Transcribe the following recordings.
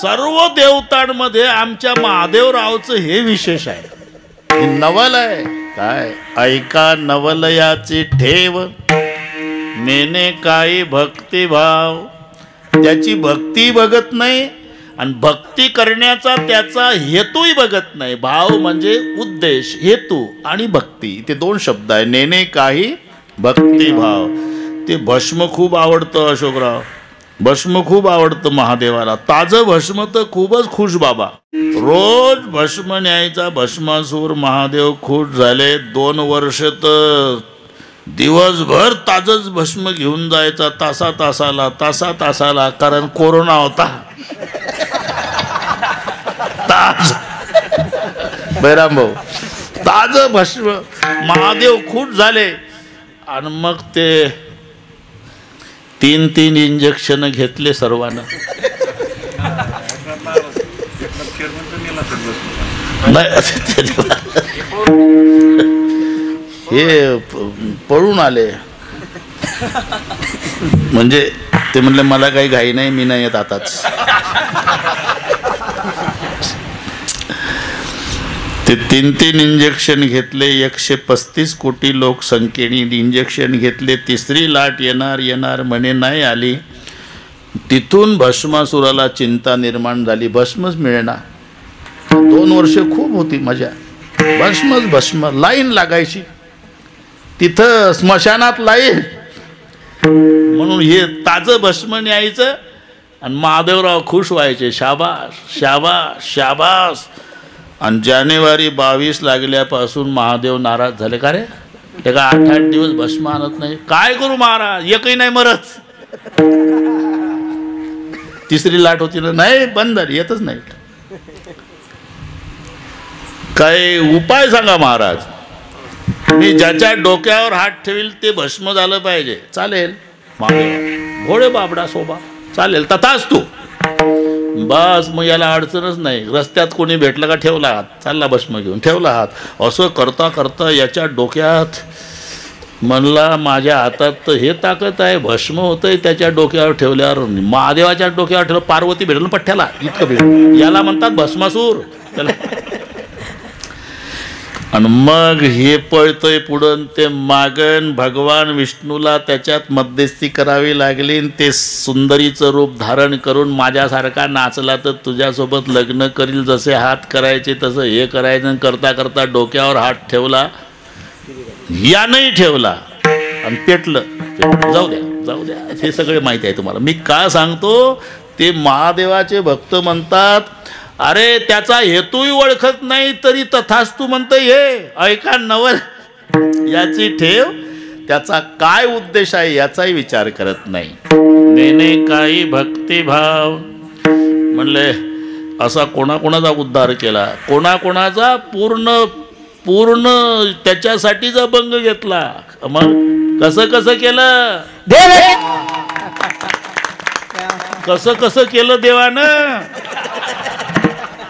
सर्व देवतांमध्ये आमच्या महादेवरावचं हे विशेष आहे. हे नवल आहे. काय ऐका नवलयाची ठेव, नेने काही भक्तिभाव. त्याची भक्ती बघत नाही आणि भक्ती करण्याचा त्याचा हेतूही बघत नाही. भाव म्हणजे उद्देश, हेतू आणि भक्ती, ते दोन शब्द आहे. नेने काही भक्तिभाव. ते भस्म खूप आवडतं अशोकराव, भस्म खूप आवडतं महादेवाला. ताजं भस्म तर खूपच खुश बाबा. रोज भस्म न्यायचा भस्मासूर. महादेव खुश झाले. 2 वर्ष तर दिवसभर ताजंच भस्म घेऊन जायचा, तासा-तासाला, कारण कोरोना होता. ताज बैराम भाऊ, ताजं भस्म. महादेव खुश झाले आणि मग ते 3 इंजेक्शन घेतले सर्वांना. हे पळून आले. म्हणजे ते म्हणले मला काही घाई नाही, मी नाही येत आताच. ते 3 इंजेक्शन घेतले. 135 कोटी लोकसंख्येने इंजेक्शन घेतले. 3री लाट येणार म्हणे, नाही आली. तिथून भस्मासुराला चिंता निर्माण झाली. भस्मच मिळेना. 2 वर्ष खूप होती मजा. भस्म लाईन लागायची तिथं, स्मशानात लाईन. म्हणून हे ताजं भस्म न्यायचं आणि महादेवराव खुश व्हायचे. शाबास शाबास शाबास. आणि जानेवारी 22 लागल्यापासून महादेव नाराज झाले. का रे, ते का 8 दिवस भस्म आणत नाही, काय करू महाराज, एकही नाही मरत. 3री लाट होती ना, नाही बंद झाली, येतच नाही. काय उपाय सांगा महाराज. मी ज्याच्या डोक्यावर हात ठेवील ते भस्म झालं पाहिजे. चालेल महादेव, घोडे बाबडा सोबा, चालेल तथाच तू. बस मग याला अडचणच नाही. रस्त्यात कोणी भेटलं का ठेवला हात, चालला भस्म घेऊन, ठेवला हात. असं करता करता याच्या डोक्यात म्हणला माझ्या हातात तर हे ताकद आहे, भस्म होतंय त्याच्या डोक्यावर ठेवल्यावर. महादेवाच्या डोक्यावर ठेवलं, पार्वती भेटलं पठ्ठ्याला, इतकं भेटलं. याला म्हणतात भस्मासूर त्याला. आणि मग हे पळतंय पुढं ते मागण. भगवान विष्णूला त्याच्यात मध्यस्थी करावी लागली. ते सुंदरीचं रूप धारण करून माझ्यासारखा नाचला तर तुझ्यासोबत लग्न करील, जसे हात करायचे तसं हे करायचं. करता करता डोक्यावर हात ठेवला, यानंही ठेवला आणि पेटलं. जाऊ द्या हे सगळे माहिती आहे तुम्हाला. मी का सांगतो, ते महादेवाचे भक्त म्हणतात अरे त्याचा हेतूही ओळखत नाही तरी तथास्तू म्हणतं. हे ऐका नवल याची ठेव, त्याचा काय उद्देश आहे याचाही विचार करत नाही. नेने काही भक्तिभाव. म्हणले असा कोणाकोणाचा उद्धार केला, कोणाकोणाचा पूर्ण त्याच्यासाठीचा भंग घेतला. मग कसं केलं, कसं केलं देवानं.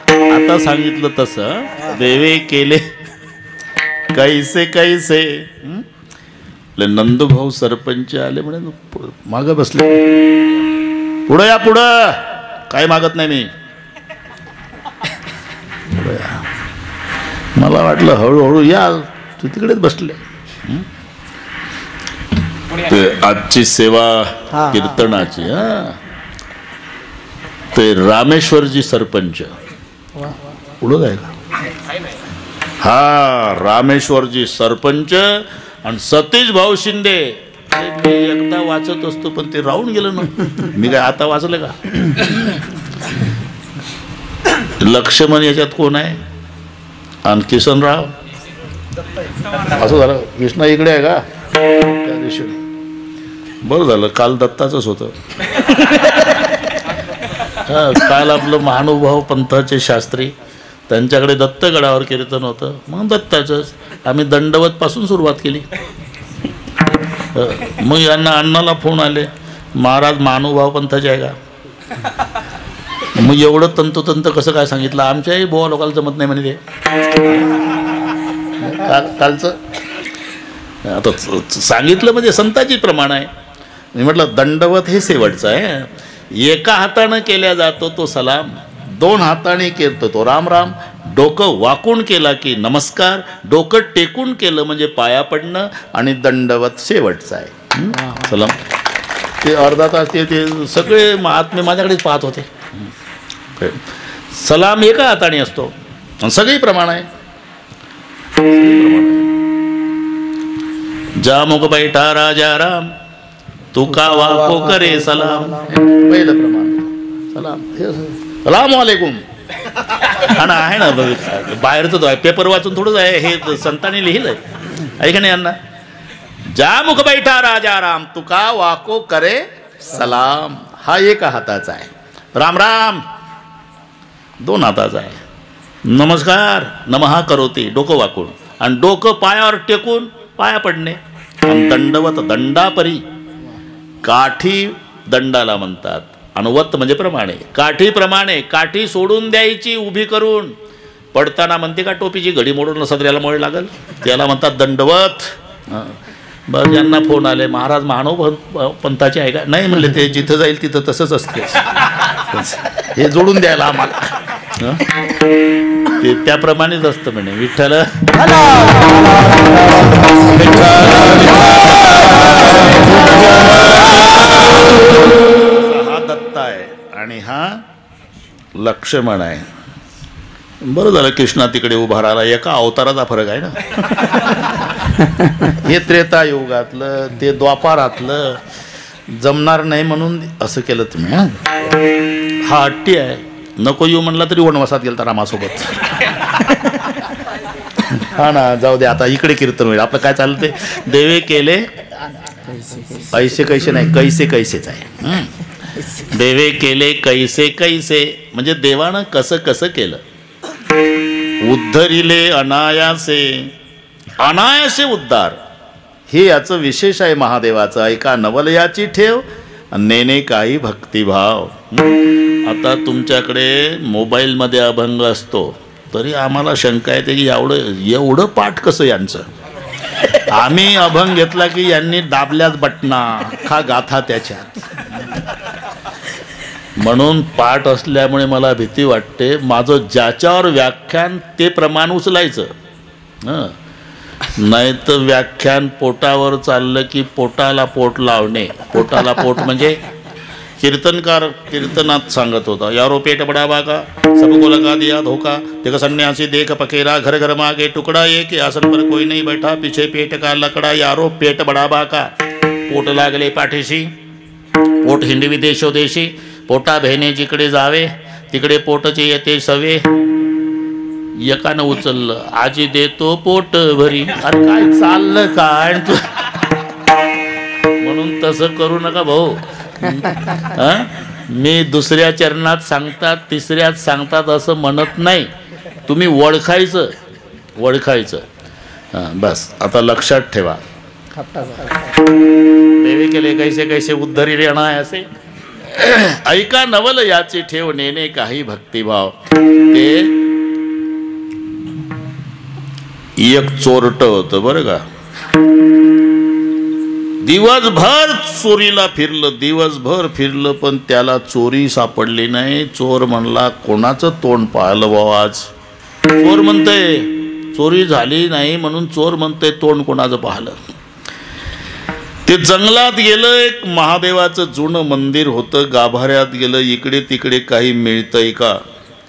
आता सांगितलं तसं देवे केले कैसे. नंदूभाऊ सरपंच आले म्हणे, मागं बसले. पुढं या, पुढं काय मागत नाही मी. मला वाटलं हळूहळू या, तू तिकडेच बसले. आजची सेवा कीर्तनाची. ते रामेश्वरजी सरपंच पुढं काय का, हा रामेश्वरजी सरपंच. आणि सतीश भाऊ शिंदे, मी एकदा वाचत असतो पण ते राहून गेलं ना. मी काय आता वाचलं का. लक्ष्मण याच्यात कोण आहे, आणि किसनराव असं झालं. कृष्णा इकडे आहे का त्या दिवशी. बरं झालं काल दत्ताचंच होतं. काल आपलं महानुभाव पंथाचे शास्त्री, त्यांच्याकडे दत्तगडावर कीर्तन होतं. मग दत्ताचंच आम्ही दंडवतपासून सुरुवात केली. मग यांना अण्णाला फोन आले, महाराज महानुभाव पंथाचे आहे का. मग एवढं तंतोतंत कसं काय सांगितलं. आमच्याही बोवा लोकांना जमत नाही म्हणे ते. कालचं आता सांगितलं म्हणजे संताची प्रमाण आहे. मी म्हटलं दंडवत हे शेवटचं आहे, एका हातानं केल्या जातो तो सलाम, 2 हाताने केलं तो राम राम, डोकं वाकून केला की नमस्कार, डोकं टेकून केलं म्हणजे पाया पडणं, आणि दंडवत शेवटचा आहे सलाम. ते अर्धा तास ते सगळे महात्मे माझ्याकडेच पाहत होते. सलाम एका हाताने असतो, सगळी प्रमाण आहे. जा मुख बैठा राजा राम, तुका वाको करे सलाम. पहिलं प्रमाण सलाम, सलाम वालेकुम. आहे ना बाहेरच पेपर वाचून थोडंच आहे, हे संतांनी लिहिलंय, ऐका नाही यांना. जा मुख बैठा राजा राम, तुका वाको करे सलाम. हा एका हाताचा आहे. राम राम 2 हाताचा आहे. नमस्कार नमहा करोती, डोकं वाकून, आणि डोकं पायावर टेकून पाया पडणे. आणि दंडवत दंडापरी, काठी दंडाला म्हणतात. अनुवत म्हणजे प्रमाणे, काठीप्रमाणे. काठी सोडून द्यायची उभी करून. पडताना म्हणते का टोपीची घडी मोडून सदऱ्याला मोड लागल, त्याला म्हणतात दंडवत. बस यांना फोन आले, महाराज महानव पंथाचे आहे का? नाही म्हणले, ते जिथं जाईल तिथं तसंच असते, हे जोडून द्यायला आम्हाला. ते त्याप्रमाणेच असतं म्हणे. विठ्ठल हा दत्त आहे आणि हा लक्ष्मण आहे. बरं झालं कृष्णा तिकडे उभा राहिला, एका अवताराचा फरक आहे ना. हे त्रेतायुगातलं, ते द्वापारातलं. जमणार नाही म्हणून असं केलं तुम्ही. हा हट्टी आहे, नको येऊ म्हणला तरी वनवासात गेला रामासोबत. हा ना, जाऊ दे आता, इकडे कीर्तन होईल आपलं. काय चाललं ते, देवे केले ऐसे कैसे नाही, कैसे कैसेच आहे. देवे केले कैसे कैसे म्हणजे देवानं कसं कसं केलं. उद्धरिले अनायासे, अनायासे उद्धार, हे याचं विशेष आहे महादेवाचं. ऐका नवलयाची ठेव, नेने काही भक्तिभाव. आता तुमच्याकडे मोबाईलमध्ये अभंग असतो, तरी आम्हाला शंका येते की एवढं पाठ कसं यांचं. आम्ही अभंग घेतला की यांनी दाबल्याच बटना, अख्खा गाथा त्याच्यात. म्हणून पाठ असल्यामुळे मला भीती वाटते. माझं ज्याच्यावर व्याख्यान ते प्रमाण उचलायचं. नाही तर व्याख्यान पोटावर चाललं की पोटाला पोट लावणे. पोटाला पोट म्हणजे कीर्तनकार कीर्तनात सांगत होता, यारो पेट बडाबा का सब को लगा दिया धोखा, देखो सन्यासी देख पकेरा, घर घर मागे टुकड़ा ये कि आसन पर कोई नहीं बैठा, पीछे पेट का लकड़ा, यारो पेट बडाबा का. पोट लागले पाठीशी, पोट हिंडवी देशोदेशी, पोटा बहिणे जिकडे जावे तिकडे पोटचे येते सवे. एकानं उचललं, आजी देतो पोट भरी. अरे काय चाललं काय तू. म्हणून तसं करू नका भाऊ. मी दुसऱ्या चरणात सांगतात, तिसऱ्यात सांगतात असं म्हणत नाही. तुम्ही ओळखायचं, ओळखायचं. बस आता लक्षात ठेवा. देवे केले कैसे कैसे उद्धरी रेणाय असे. ऐका नवल याची ठेव, नेने काही भक्तिभाव. ते एक चोरट होतं बरं का. दिवसभर चोरीला फिरलं, दिवसभर फिरलं, पण त्याला चोरी सापडली नाही. चोर म्हणला, कोणाचं तोंड पाहिलं बाबा आज. चोर म्हणतंय चोरी झाली नाही म्हणून चोर म्हणतंय तोंड कोणाचं पाहिलं. ते जंगलात गेलं, एक महादेवाचं जुनं मंदिर होतं, गाभाऱ्यात गेलं. इकडे तिकडे काही मिळतंय का.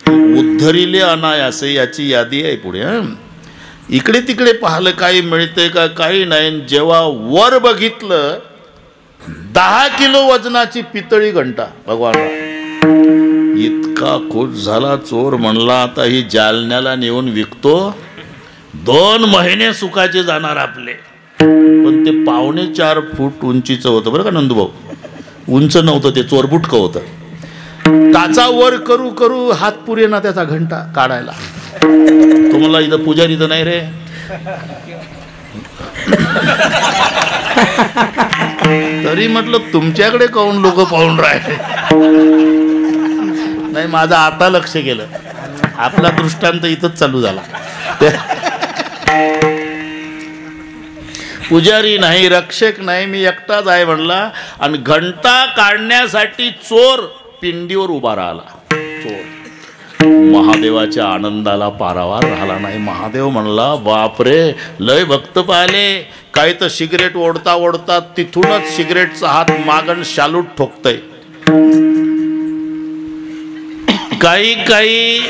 उद्धरिले अनायासे याची यादी आहे पुढे. इकडे तिकडे पाहिलं काही मिळतंय का, काही नाही. जेव्हा वर बघितलं, 10 किलो वजनाची पितळी घंटा भगवानला. इतका खुश झाला चोर, म्हणला आता ही जालन्याला नेऊन विकतो, 2 महिने सुखाचे जाणार आपले. पण ते 4.25 फूट उंचीचं होतं बरं का नंदूभाऊ. उंच नव्हतं ते, चोरबुटकं होतं. काचा वर करू करू हात पुरे ना त्याचा घंटा काढायला. तुम्हाला इथं पुजारी तर नाही रे. तरी म्हटलं तुमच्याकडे काऊन लोक पाहून राहिले. नाही, माझं आता लक्ष गेलं. आपला दृष्टांत इथंच चालू झाला. पुजारी नाही, रक्षक नाही, मी एकटाच आहे म्हणला. आणि घंटा काढण्यासाठी चोर पिंडीवर उभा राहिला. चोर महादेवाच्या आनंदाला पारावार राहिला नाही. महादेव म्हणला, बापरे, लय भक्त पाहिले. काही तर सिगरेट ओढता ओढता तिथूनच सिगरेटचा हात मागण शालूट ठोकतय. काही काही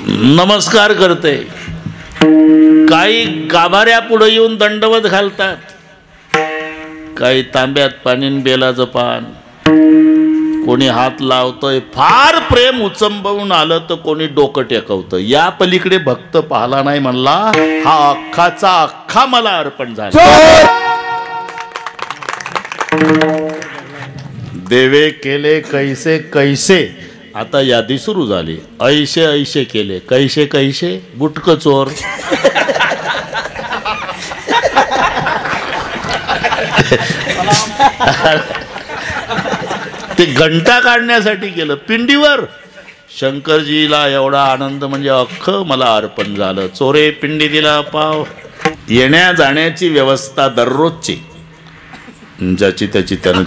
नमस्कार करते, काही गाभाऱ्या पुढे येऊन दंडवत घालतात, काही तांब्यात पाणी बेलाचं पान, कोणी हात लावतोय. फार प्रेम उचंबवून आलं तर कोणी डोकं टेकवतं. या पलीकडे भक्त पाहला नाही म्हणला, हा अख्खाचा अख्खा मला अर्पण झाला. देवे केले कैसे कैसे. आता यादी सुरू झाली. ऐशे ऐशे केले. कैसे कैसे. बुटक चोर, ते घंटा काढण्यासाठी केलं पिंडीवर. शंकरजीला एवढा आनंद म्हणजे अख्खं मला अर्पण झालं. चोरे पिंडी दिला पाव. येण्या जाण्याची व्यवस्था दररोजची, ज्याची त्याची त्यानं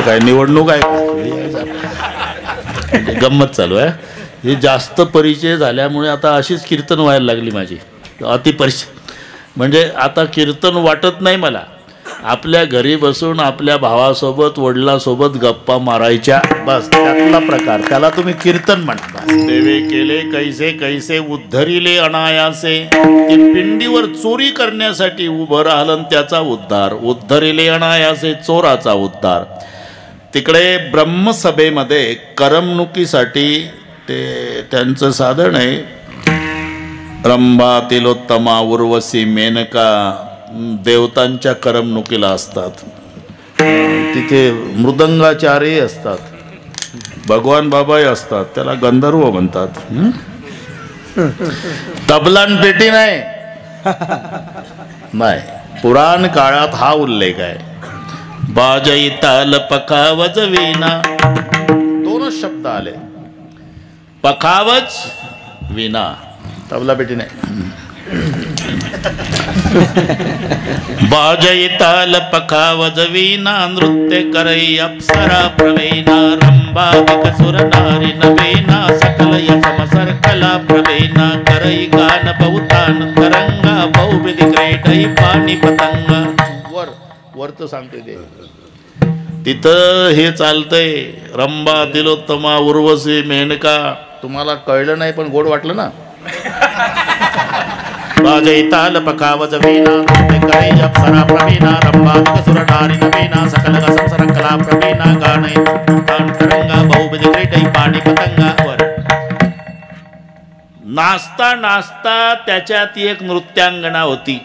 काय निवडणूक आहे, गंमत चालू आहे. हे जास्त परिचय झाल्यामुळे आता अशीच कीर्तन व्हायला लागली माझी. अतिपरिचय म्हणजे आता कीर्तन वाटत नाही मला. आपल्या घरी बसून आपल्या भावासोबत वडिलासोबत गप्पा मारायच्या, बस त्यातला प्रकार, त्याला तुम्ही कीर्तन म्हणता. देवे केले कैसे कैसे उद्धरिले अनायासे. ते पिंडीवर चोरी करण्यासाठी उभं राहिलं, त्याचा उद्धार. उद्धरिले अनायासे, चोराचा उद्धार. तिकडे ब्रह्मसभेमध्ये करमणुकीसाठी ते त्यांचं साधन आहे. रंभा, तिलोत्तमा, उर्वशी, मेनका देवतांच्या करमणुकीला असतात. तिथे मृदंगाचार्य असतात, भगवान बाबाही असतात, त्याला गंधर्व म्हणतात. तबलान पेटी नाही, नाही, पुराण काळात हा उल्लेख आहे. बाजई ताल पखावज वीणा, दोनच शब्द आले, पखावज वीणा, तबला पेटी नाही. बाजई ताल पखावज वीणा, नृत्य करई अप्सरा प्रवीणा. रंभा विकसुर नारी नवीना, सकल यसमसर कला प्रवीणा. करई गान बहुतान तरंगा, बहुविध क्रीडई पाणी पतंगा. वरच सांगते ते, तिथं हे चालतंय. रंभा, तिलोत्तमा, उर्वशी, मेनका. तुम्हाला कळलं नाही पण गोड वाटलं ना. बाजई ताल पखावज वीणा, नृत्य करई अप्सरा प्रवीणा. रंभा विकसुर नारी नवीना, सकल यसमसर कला प्रवीणा. गाणई बहुतान तरंगा, बहुविध क्रीडई पाणी पतंगा. वर नाचता नाचता त्याच्यात एक नृत्यांगना होती.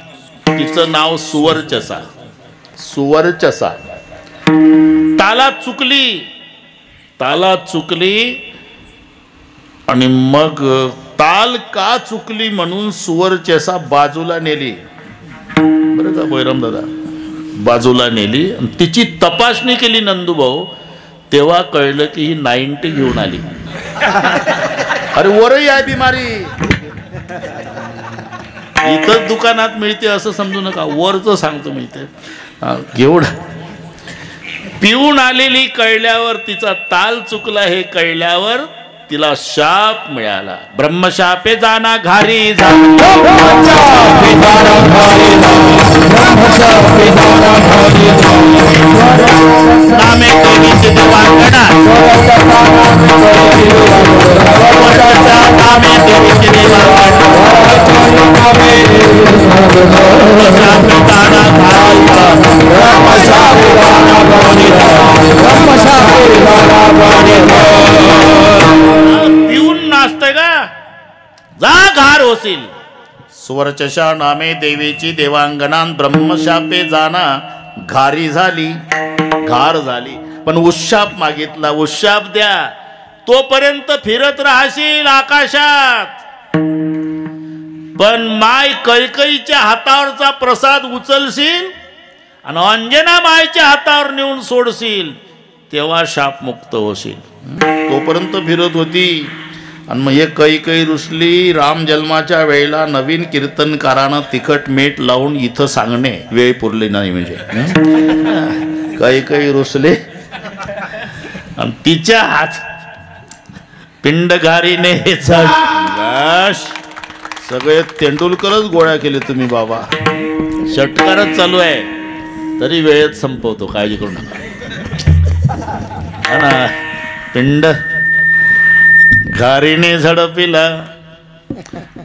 तिचं नाव सुवर्चसा. सुवर्चसा तालात चुकली आणि मग ताल का चुकली म्हणून सुवर्चसा बाजूला नेली. बरं का बैराम दादा, बाजूला नेली. तिची तपासणी केली नंदूभाऊ, तेव्हा कळलं की ही 90 घेऊन आली. अरे वरही आहे बिमारी, इथंच दुकानात मिळते असं समजू नका, वरच सांगतो मिळते. घेऊन पिऊन आलेली कळल्यावर, तिचा ताल चुकला हे कळल्यावर तिला शाप मिळाला. ब्रह्मशापे जाना घारी नामे देवीचे देवांगणा, नामे देवीचे देवांगणा. पिऊन नाचतय का, जा घार होशील. सुवर्चशा नामे देवीची देवांगणा, ब्रह्मशापे जाना घारी झाली, घार झाली. पण उशाप मागितला, उशाप द्या, तोपर्यंत फिरत राहशील आकाशात. पण माय कैकईच्या हातावरचा प्रसाद उचलशील आणि अंजना मायच्या हातावर नेऊन सोडशील, तेव्हा शापमुक्त होशील. तोपर्यंत फिरत होती. आणि मग हे काही रुसली. राम जन्माच्या वेळेला नवीन कीर्तनकारानं तिखट मीठ लावून इथं सांगणे वेळ पुरली नाही म्हणजे काही रुसले. आणि तिच्या हात पिंडघारीने सगळे तेंडुलकरच गोळ्या केले तुम्ही बाबा. षटकारच चालू आहे तरी वेळेत संपवतो, काळजी करू नका. पिंड घारीने झडपिला.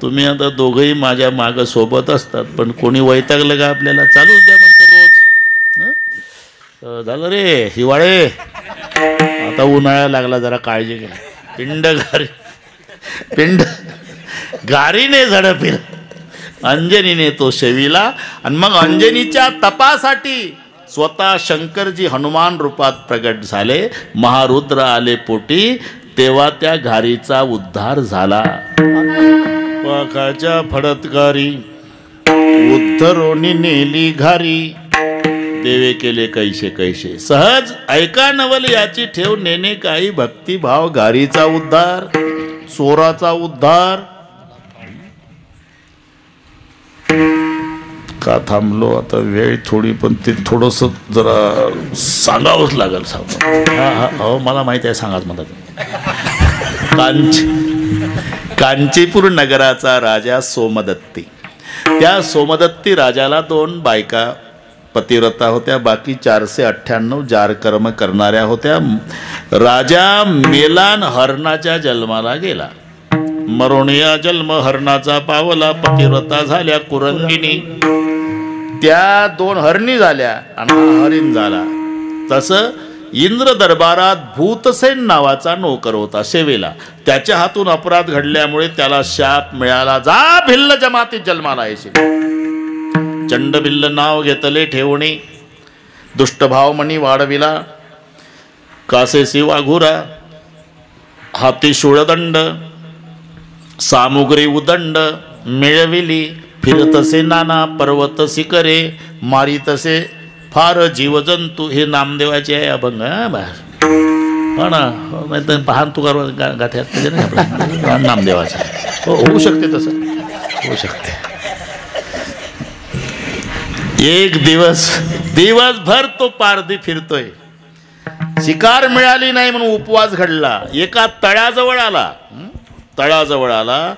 तुम्ही आता दोघंही माझ्या माग सोबत असतात, पण कोणी वैतागलं का आपल्याला चालूच द्या म्हणतो रोज. झालं रे हिवाळे, आता उन्हाळा लागला, जरा काळजी घ्या. पिंड घारीने झडपिला, अंजनीने तो शेविला. आणि मग अंजनीच्या तपासाठी स्वतः शंकरजी हनुमान रूपात प्रगट झाले. महारुद्र आले पोटी, तेव्हा त्या घारीचा उद्धार झाला. पाखाच्या फडतगारी उद्धरोनी नेली घारी, देवे केले कैसे सहज ऐका नवल याची ठेव, नेणे काही भक्तिभाव. घारीचा उद्धार, चोराचा उद्धार. का थांबलो आता, वेळ थोडी, पण ते थोडस जरा सांगावंच लागेल. हो मला माहिती आहे, सांगाच मला. कांचीपूर नगराचा राजा सोमदत्ती. त्या सोमदत्ती राजाला 2 बायका पतिव्रता होत्या, बाकी 498 जारकर्म करणाऱ्या होत्या. राजा मेलान हरणाच्या जन्माला गेला. मरोणिया जन्म हरणाचा पावला, पतिव्रता झाल्या कुरंगिनी. त्या 2 हरणी झाल्या आणि हा हरिण झाला. तसं इंद्र दरबारात भूतसेन नावाचा नोकर होता सेवेला. त्याच्या हातून अपराध घडल्यामुळे त्याला शाप मिळाला, जा भिल्ल जमातीत जन्माला येशील. चंडभिल्ल नाव घेतले ठेवणी, दुष्टभाव मणी वाढविला. कासेसी वाघुरा, हाती शूळदंड, सामुग्री उदंड मिळविली. फिरतसे नाना पर्वत शिखरे, मारितसे फार जीवजंतू. हे नामदेवाचे आहे अभंग. हो ना, पहान तुकार गाथ्यात नामदेवाचा. होऊ शकते, तसं होऊ शकते. एक दिवसभर तो पारधी फिरतोय. शिकार मिळाली नाही म्हणून उपवास घडला. एका तळाजवळ आला.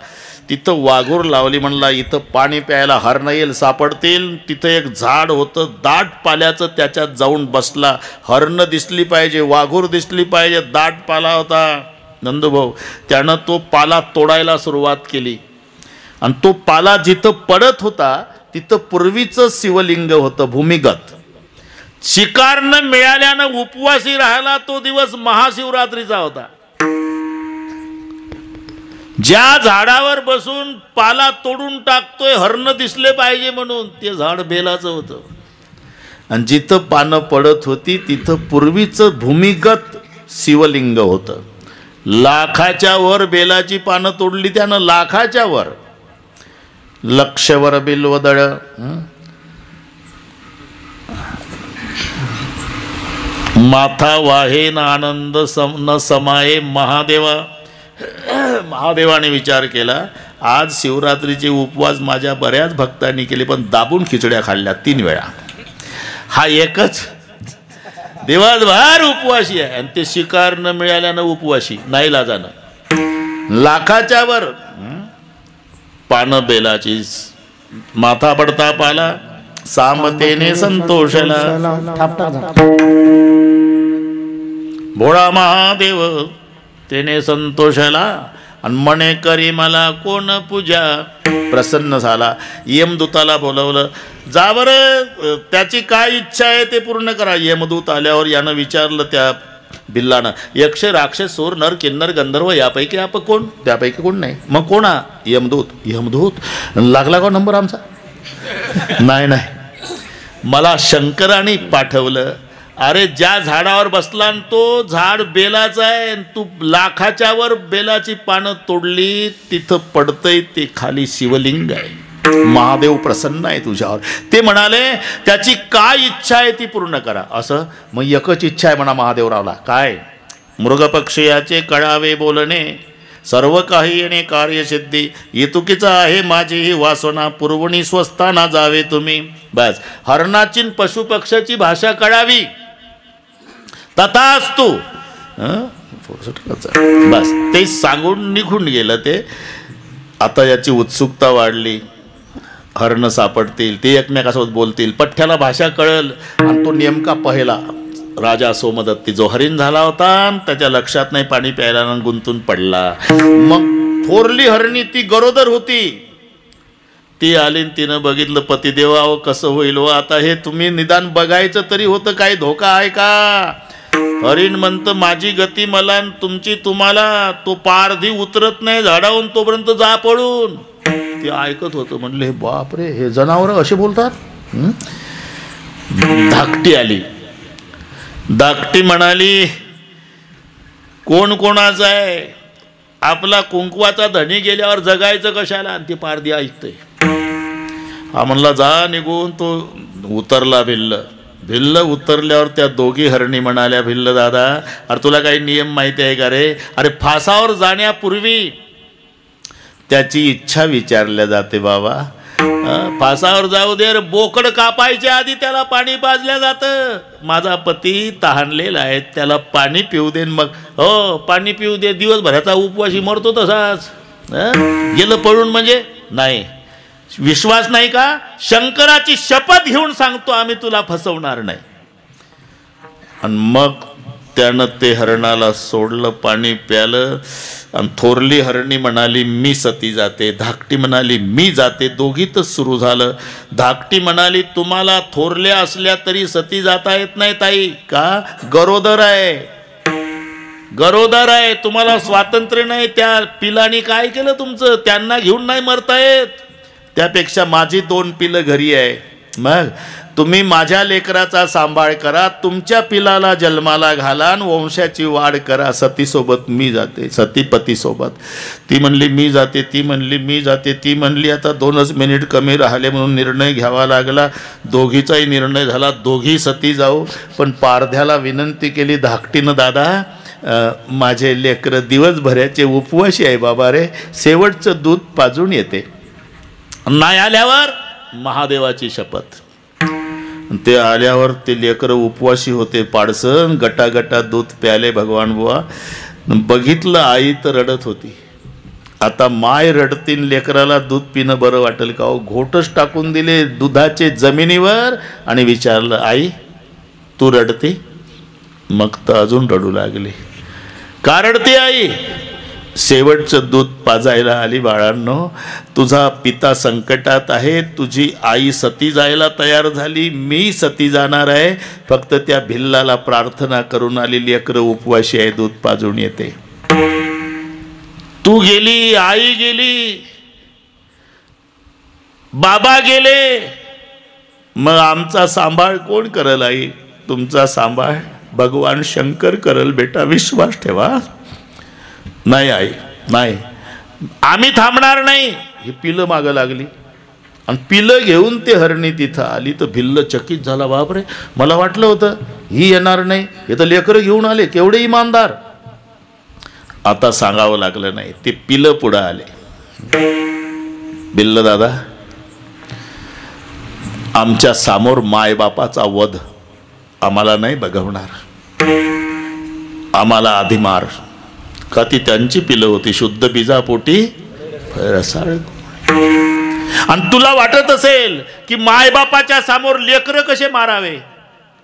तिथं वाघूर लावली. म्हणला इथं पाणी प्यायला हरणं येईल, सापडतील. तिथं एक झाड होतं दाट पाल्याचं, त्याच्यात जाऊन बसला. हरणं दिसली पाहिजे, वाघूर दिसली पाहिजे, दाट पाला होता. नंदूभाऊ त्यानं तो पाला तोडायला सुरुवात केली. आणि तो पाला जिथं पडत होता तिथं पूर्वीचं शिवलिंग होतं भूमिगत. शिकार न मिळाल्यानं उपवासी राहिला. तो दिवस महाशिवरात्रीचा होता. ज्या झाडावर बसून पाला तोडून टाकतोय हरण दिसले पाहिजे म्हणून, ते झाड बेलाचं होतं. आणि जिथं पानं पडत होती तिथं पूर्वीचं भूमिगत शिवलिंग होतं. लाखाच्या वर बेलाची पानं तोडली त्यानं, लाखाच्या वर. लक्षवर बिल्वदळ, माथा वाहे ना आनंद न समाये महादेवा. महादेवाने विचार केला, आज शिवरात्रीचे उपवास माझ्या बऱ्याच भक्तांनी केले, पण दाबून खिचड्या खाल्ल्या 3 वेळा. हा एकच दिवसभर उपवासी आहे. आणि ते शिकार न मिळाल्यानं उपवासी, नाही लाजानं. लाखाच्या वर पानं बेलाची, माथा पडता पाला, सामतेने संतोषला. भोळा महादेव तेने संतोषला. आणि म्हणे करी मला कोण पूजा. प्रसन्न झाला. यमदूताला बोलवलं, जा बरं त्याची काय इच्छा आहे ते पूर्ण करा. यमदूत आल्यावर यानं विचारलं त्या बिल्लानं, यक्ष राक्षस सूर नर किन्नर गंधर्व यापैकी आप कोण? त्यापैकी कोण नाही. मग कोणा? यमदूत लागला का नंबर आमचा? नाही, मला शंकराने पाठवलं. अरे ज्या झाडावर बसला तो झाड बेलाचं आहे, तू लाखाच्या वर बेलाची पानं तोडली, तिथं पडतंय ते खाली शिवलिंग आहे. महादेव प्रसन्न आहे तुझ्यावर. ते म्हणाले त्याची काय इच्छा आहे ती पूर्ण करा. असं मग एकच इच्छा आहे म्हणा महादेवरावला. काय? मृगपक्षयाचे कळावे बोलणे, सर्व काही येणे कार्यसिद्धी, इतुकीचा आहे माझी ही वासना, पूर्वणी स्वस्थाना जावे तुम्ही. बस हरणाची पशुपक्षाची भाषा कळावी, तथास्तु. बस ते सांगून निघून गेलं ते. आता याची उत्सुकता वाढली, हरण सापडतील, ते एकमेकासोबत बोलतील, पठ्ठ्याला भाषा कळल. आणि तो नेमका पहिला राजा सोमदत्ती जो हरिण झाला होता, त्याच्या लक्षात नाही, पाणी प्यायला गुंतून पडला. मग थोरली हरणी ती गरोदर होती, ती आली, तिनं बघितलं पतिदेवा कसं होईल व आता हे तुम्ही निदान बघायचं तरी होतं, काही धोका आहे का. हरिण म्हणतं माझी गती मला तुमची तुम्हाला, तो पारधी उतरत नाही झाडावून तोपर्यंत जा पळून. ते ऐकत होतं, म्हणले बापरे हे जनावर असे बोलतात. धाकटी आली, धाकटी म्हणाली कोण कोणाचा आहे, आपला कुंकवाचा धनी गेल्यावर जगायचं कशाला. आणि ती पारधी ऐकते. हा म्हणला जा निघून. तो उतरला भिल्ल उतरल्यावर त्या दोघी हरणी म्हणाल्या, भिल्ल दादा अरे तुला काही नियम माहिती आहे का रे. अरे फासावर जाण्यापूर्वी त्याची इच्छा विचारल्या जाते बाबा. फासावर जाऊ दे रे, बोकड कापायच्या आधी त्याला पाणी पाजल्या जातं. माझा पती तहानलेला आहे, त्याला पाणी पिऊ दे. मग हो पाणी पिऊ दे, दिवसभराचा उपवासी मरतो तसाच. गेलं पळून म्हणजे नाही. विश्वास नाही का, शंकराची शपथ घेऊन सांगतो आम्ही तुला फसवणार नाही. आणि मग त्यानं ते हरणाला सोडलं, पाणी प्यालं. आणि थोरली हरणी म्हणाली मी सती जाते, धाकटी म्हणाली मी जाते. दोघीतच सुरू झालं. धाकटी म्हणाली तुम्हाला थोरल्या असल्या तरी सती जाता येत नाही ताई, का गरोदर आहे, गरोदर आहे, तुम्हाला स्वातंत्र्य नाही. त्या पिलानी काय केलं तुमचं, त्यांना घेऊन नाही मरता येत. त्यापेक्षा माझी 2 पिलं घरी आहे, मग तुम्ही माझ्या लेकराचा सांभाळ करा, तुमच्या पिलाला जन्माला घाला आणि वंशाची वाढ करा. सतीसोबत मी जाते, सतीपतीसोबत. ती म्हणली मी जाते, ती म्हणली मी जाते, ती म्हणली आता 2च मिनिट कमी राहिले म्हणून निर्णय घ्यावा लागला. दोघीचाही निर्णय झाला, दोघी सती जाऊ. पण पारध्याला विनंती केली धाकटीनं, दादा माझे लेकरं दिवसभराचे उपवासी आहे बाबा रे, शेवटचं दूध पाजून येते. नाही आल्यावर महादेवाची शपथ. ते आल्यावर ते लेकरं उपवासी होते, पाडसन गटागटा दूध प्याले. भगवान बुवा बघितलं, आई तर रडत होती. आता माय रडतीन, लेकराला दूध पिणं बरं वाटेल का. घोटच टाकून दिले दुधाचे जमिनीवर आणि विचारलं आई तू रडते. मग तर अजून रडू लागली. का रडते आई. शेवटचं दूध पाजायला आली बाळांनो. तुझा पिता संकटात आहे, तुझी आई सती जायला तयार झाली, मी सती जाणार आहे. फक्त त्या भिल्लाला प्रार्थना करून आली, लेकरं उपवाशी आहे, दूध पाजून येते. तू गेली, आई गेली, बाबा गेले, मग आमचा सांभाळ कोण करल आई. तुमचा सांभाळ भगवान शंकर करल बेटा, विश्वास ठेवा. नाही आई नाही, आम्ही थांबणार नाही. ही पिलं मागं लागली आणि पिलं घेऊन ते हरणी तिथं आली. तर भिल्ल चकित झाला, बापरे मला वाटलं होतं ही येणार नाही, हे तर लेकरं घेऊन आले, केवढे इमानदार. आता सांगावं लागलं नाही, ते पिलं पुढं आले. भिल्ल दादा आमच्या समोर मायबापाचा वध आम्हाला नाही बघवणार, आम्हाला आधी मार. का ती त्यांची पिलं होती, शुद्ध बीजापोटी रसाळ. आणि तुला वाटत असेल की मायबापाच्या समोर लेकरं कसे मारावे,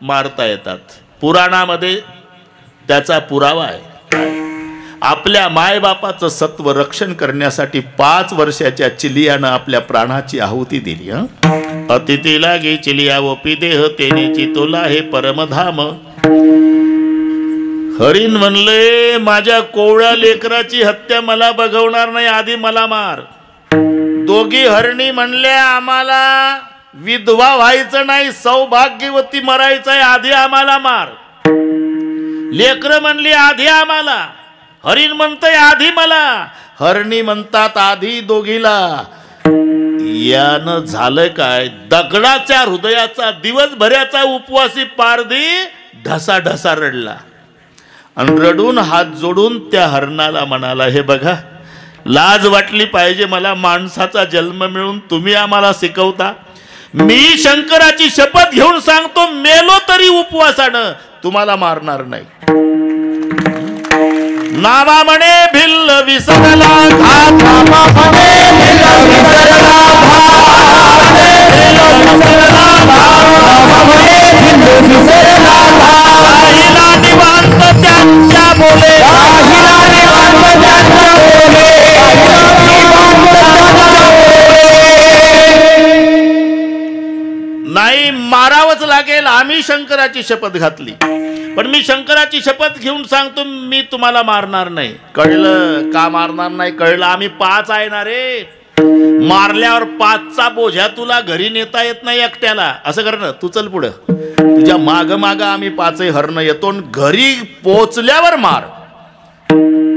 मारता येतात. पुराणामध्ये त्याचा पुरावा आहे. आपल्या मायबापाचं सत्व रक्षण करण्यासाठी 5 वर्षाच्या चिलियानं आपल्या प्राणाची आहुती दिली. अतिथी लागे चिलिया व पिदेह तेनेची तोला हे परमधाम. हरिण म्हणले माझ्या कोवळ्या लेकराची हत्या मला बघवणार नाही, आधी मला मार. दोघी हरणी म्हणल्या आम्हाला विधवा व्हायचं नाही, सौभाग्यवती मरायचं आहे, आधी आम्हाला मार. लेकर म्हणली आधी आम्हाला. हरिण म्हणतंय आधी मला. हरणी म्हणतात आधी दोघीला. यानं झालं काय, दगडाच्या हृदयाचा दिवसभराचा उपवासी पारधी ढसा ढसा रडला आणि रडून हात जोडून त्या हरणाला म्हणाला, हे बघा लाज वाटली पाहिजे मला. माणसाचा जन्म मिळून तुम्ही आम्हाला शिकवता. मी शंकराची शपथ घेऊन सांगतो, मेलो तरी उपवासानं तुम्हाला मारणार नाही. नावा म्हणे भिल्ल विसरला घात, नावा म्हणे भिल्ल विसरला घात, विसरला घात, भिल्ल विसरला घात. राहिला निवांत त्यांच्या बोले, राहिला निवांत त्यांच्या बोले, नाही मारावंच लागेल. आम्ही शंकराची शपथ घातली, पण मी शंकराची शपथ घेऊन सांगतो, मी तुम्हाला मारणार नाही. कळलं का मारणार नाही? कळलं. आम्ही 5 आहे ना रे. मारल्यावर 5चा बोझ्या तुला घरी नेता येत नाही एकट्याला. असं कर ना, तू चल पुढं, तुझ्या माग माग आम्ही 5 हरण येतो. घरी पोचल्यावर मार.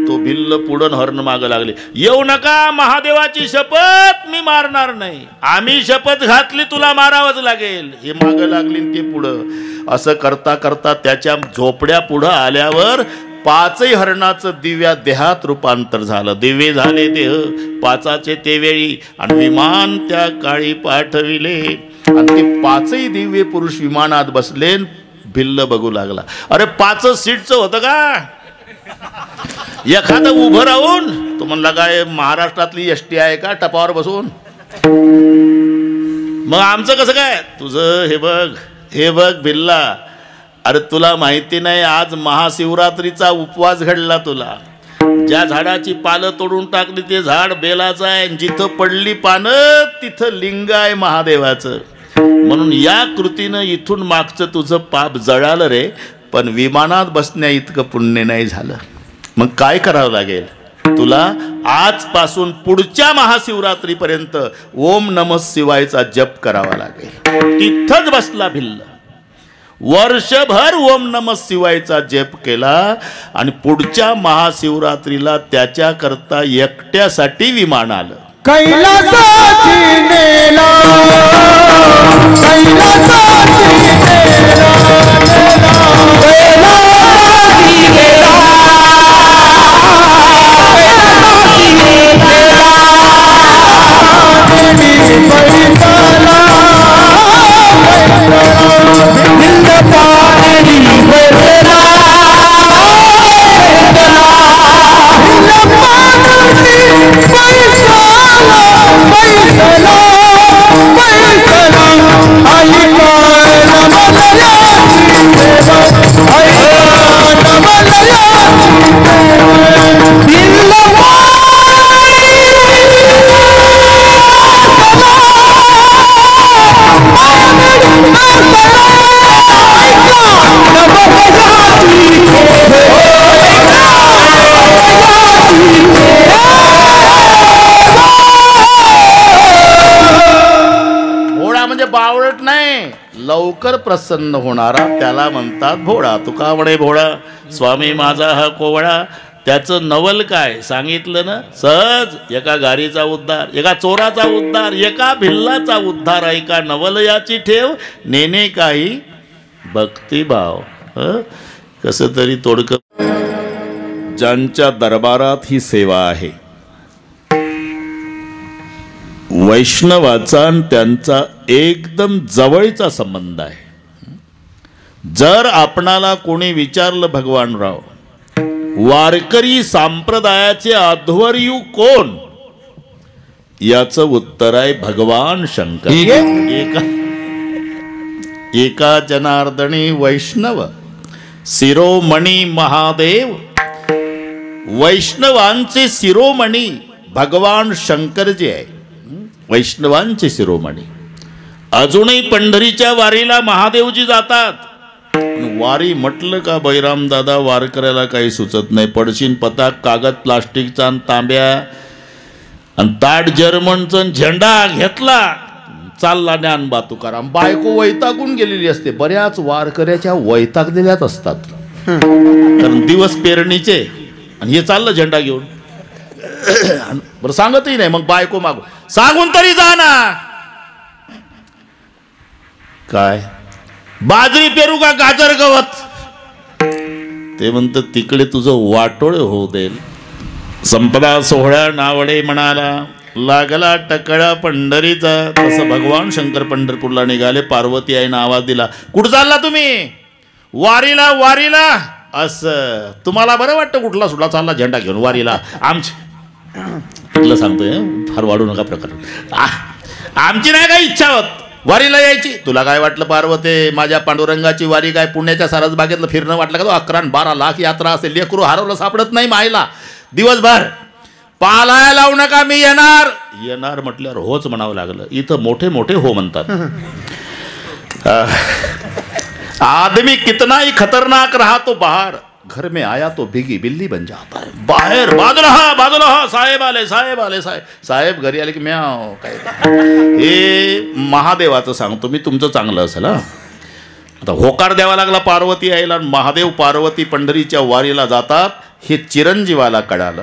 तो भिल्ल पुढं हरण माग लागले. येऊ नका, महादेवाची शपथ, मी मारणार नाही. आम्ही शपथ घातली, तुला मारावंच लागेल. हे माग लागली ते पुढं. असं करता करता त्याच्या झोपड्या पुढं आल्यावर 5 हरणाचं दिव्या देहात रूपांतर झालं. दिव्य झाले देह 5चे ते वेळी, आणि विमान त्या काळी पाठविले. आणि ते 5 दिव्य पुरुष विमानात बसले. भिल्ल बघू लागला. अरे 5 सीटचं होतं का? एखादं उभं राहून. तो म्हणला काय महाराष्ट्रातली एसटी आहे का टपावर बसून? मग आमचं कसं काय? तुझं हे बघ, हे बघ भिल्ला, अरे तुला माहिती नाही, आज महाशिवरात्रीचा उपवास घडला तुला. ज्या झाडाची पानं तोडून टाकली ते झाड बेलाचं आहे. जिथं पडली पानं तिथं लिंग आहे महादेवाचं. म्हणून या कृतीनं इथून मागचं तुझं पाप जळालं रे, पण विमानात बसण्या इतकं पुण्य नाही झालं. मग काय करावं लागेल तुला? आजपासून पुढच्या महाशिवरात्रीपर्यंत ओम नमः शिवायचा जप करावा लागेल. तिथंच बसला भिल्ल. वर्षभर ओम नमः शिवायचा जप केला. आणि पुढच्या महाशिवरात्रीला त्याच्याकरता एकट्यासाठी विमान आलं. कैलासाची नेला, कैलासाची नेला, कैलासी नेला, बावळट नाही, लवकर प्रसन्न होणारा त्याला म्हणतात भोळा. तुका म्हणे भोळा, स्वामी माझा हा कोवळा. त्याचं नवल काय सांगितलं ना, सहज. एका गारीचा उद्धार, एका चोराचा उद्धार, एका भिल्लाचा उद्धार. ऐका नवल याची ठेव, नेने काही भक्तिभाव. कसं तरी तोडकं. ज्यांच्या दरबारात ही सेवा आहे, वैष्णवाचा त्यांचा एकदम जवळचा संबंध आहे. जर आपणाला कोणी विचारलं, भगवानराव वारकरी संप्रदायाचे अध्वर्यू कोण, याचं उत्तर आहे भगवान शंकर. एका जनार्दनी वैष्णव शिरोमणी महादेव. वैष्णवांचे शिरोमणी भगवान शंकर जे आहे, वैष्णवांचे शिरोमणी. अजूनही पंढरीच्या वारीला महादेवजी जातात. वारी म्हटलं का बैराम दादा वारकऱ्याला काही सुचत नाही. पडशीन पताक, कागद प्लास्टिकचा आणि तांब्या आणि ताट जर्मनचं, झेंडा घेतला, चालला ज्ञानबा तुकाराम. बायको वैतागून गेलेली असते. बऱ्याच वारकऱ्याच्या वैतागलेल्याच असतात, कारण दिवस पेरणीचे, आणि हे चाललं झेंडा घेऊन. बरं सांगतही नाही. मग बायको मागू सांगून तरी जा ना. काय बाजरी पेरू का गाजर गवत? ते म्हणतं तिकडे तुझं वाटोळ होऊ देईल, संपदा सोहळा नावडे म्हणाला, लागला टकळा पंढरीचा. तसं भगवान शंकर पंढरपूरला निघाले. पार्वती आईनं आवाज दिला, कुठं चालला तुम्ही? वारीला. वारीला? असं तुम्हाला बरं वाटतं कुठला सुटला चालला झेंडा घेऊन वारीला? कुठलं सांगतोय, फार वाढू नका प्रकार. आमची नाही काय इच्छा होत वारीला यायची. तुला काय वाटलं पार्वती, माझ्या पांडुरंगाची वारी काय पुण्याच्या सारसबागेतलं फिरणं वाटलं का? तो 11-12 लाख यात्रा असेल. लेकरू हरवलं सापडत नाही मायला दिवसभर. पालाय लावू नका, मी येणार. येणार म्हटल्यावर होच म्हणावं लागलं. इथं मोठे मोठे हो म्हणतात. आदमी कितना ही खतरनाक रहा तो बाहर, घर में आया तो बिगी बिल्ली बन जाता है. बाहेर बाजूला हा साहेब आले, साहेब आले, साहेब घरी आले की म्याव. काय हे महादेवाचं सांगतो मी, तुमचं चांगलं असेल. आता होकार द्यावा लागला पार्वती आईला. महादेव पार्वती पंढरीच्या वारीला जातात हे चिरंजीवाला कळालं.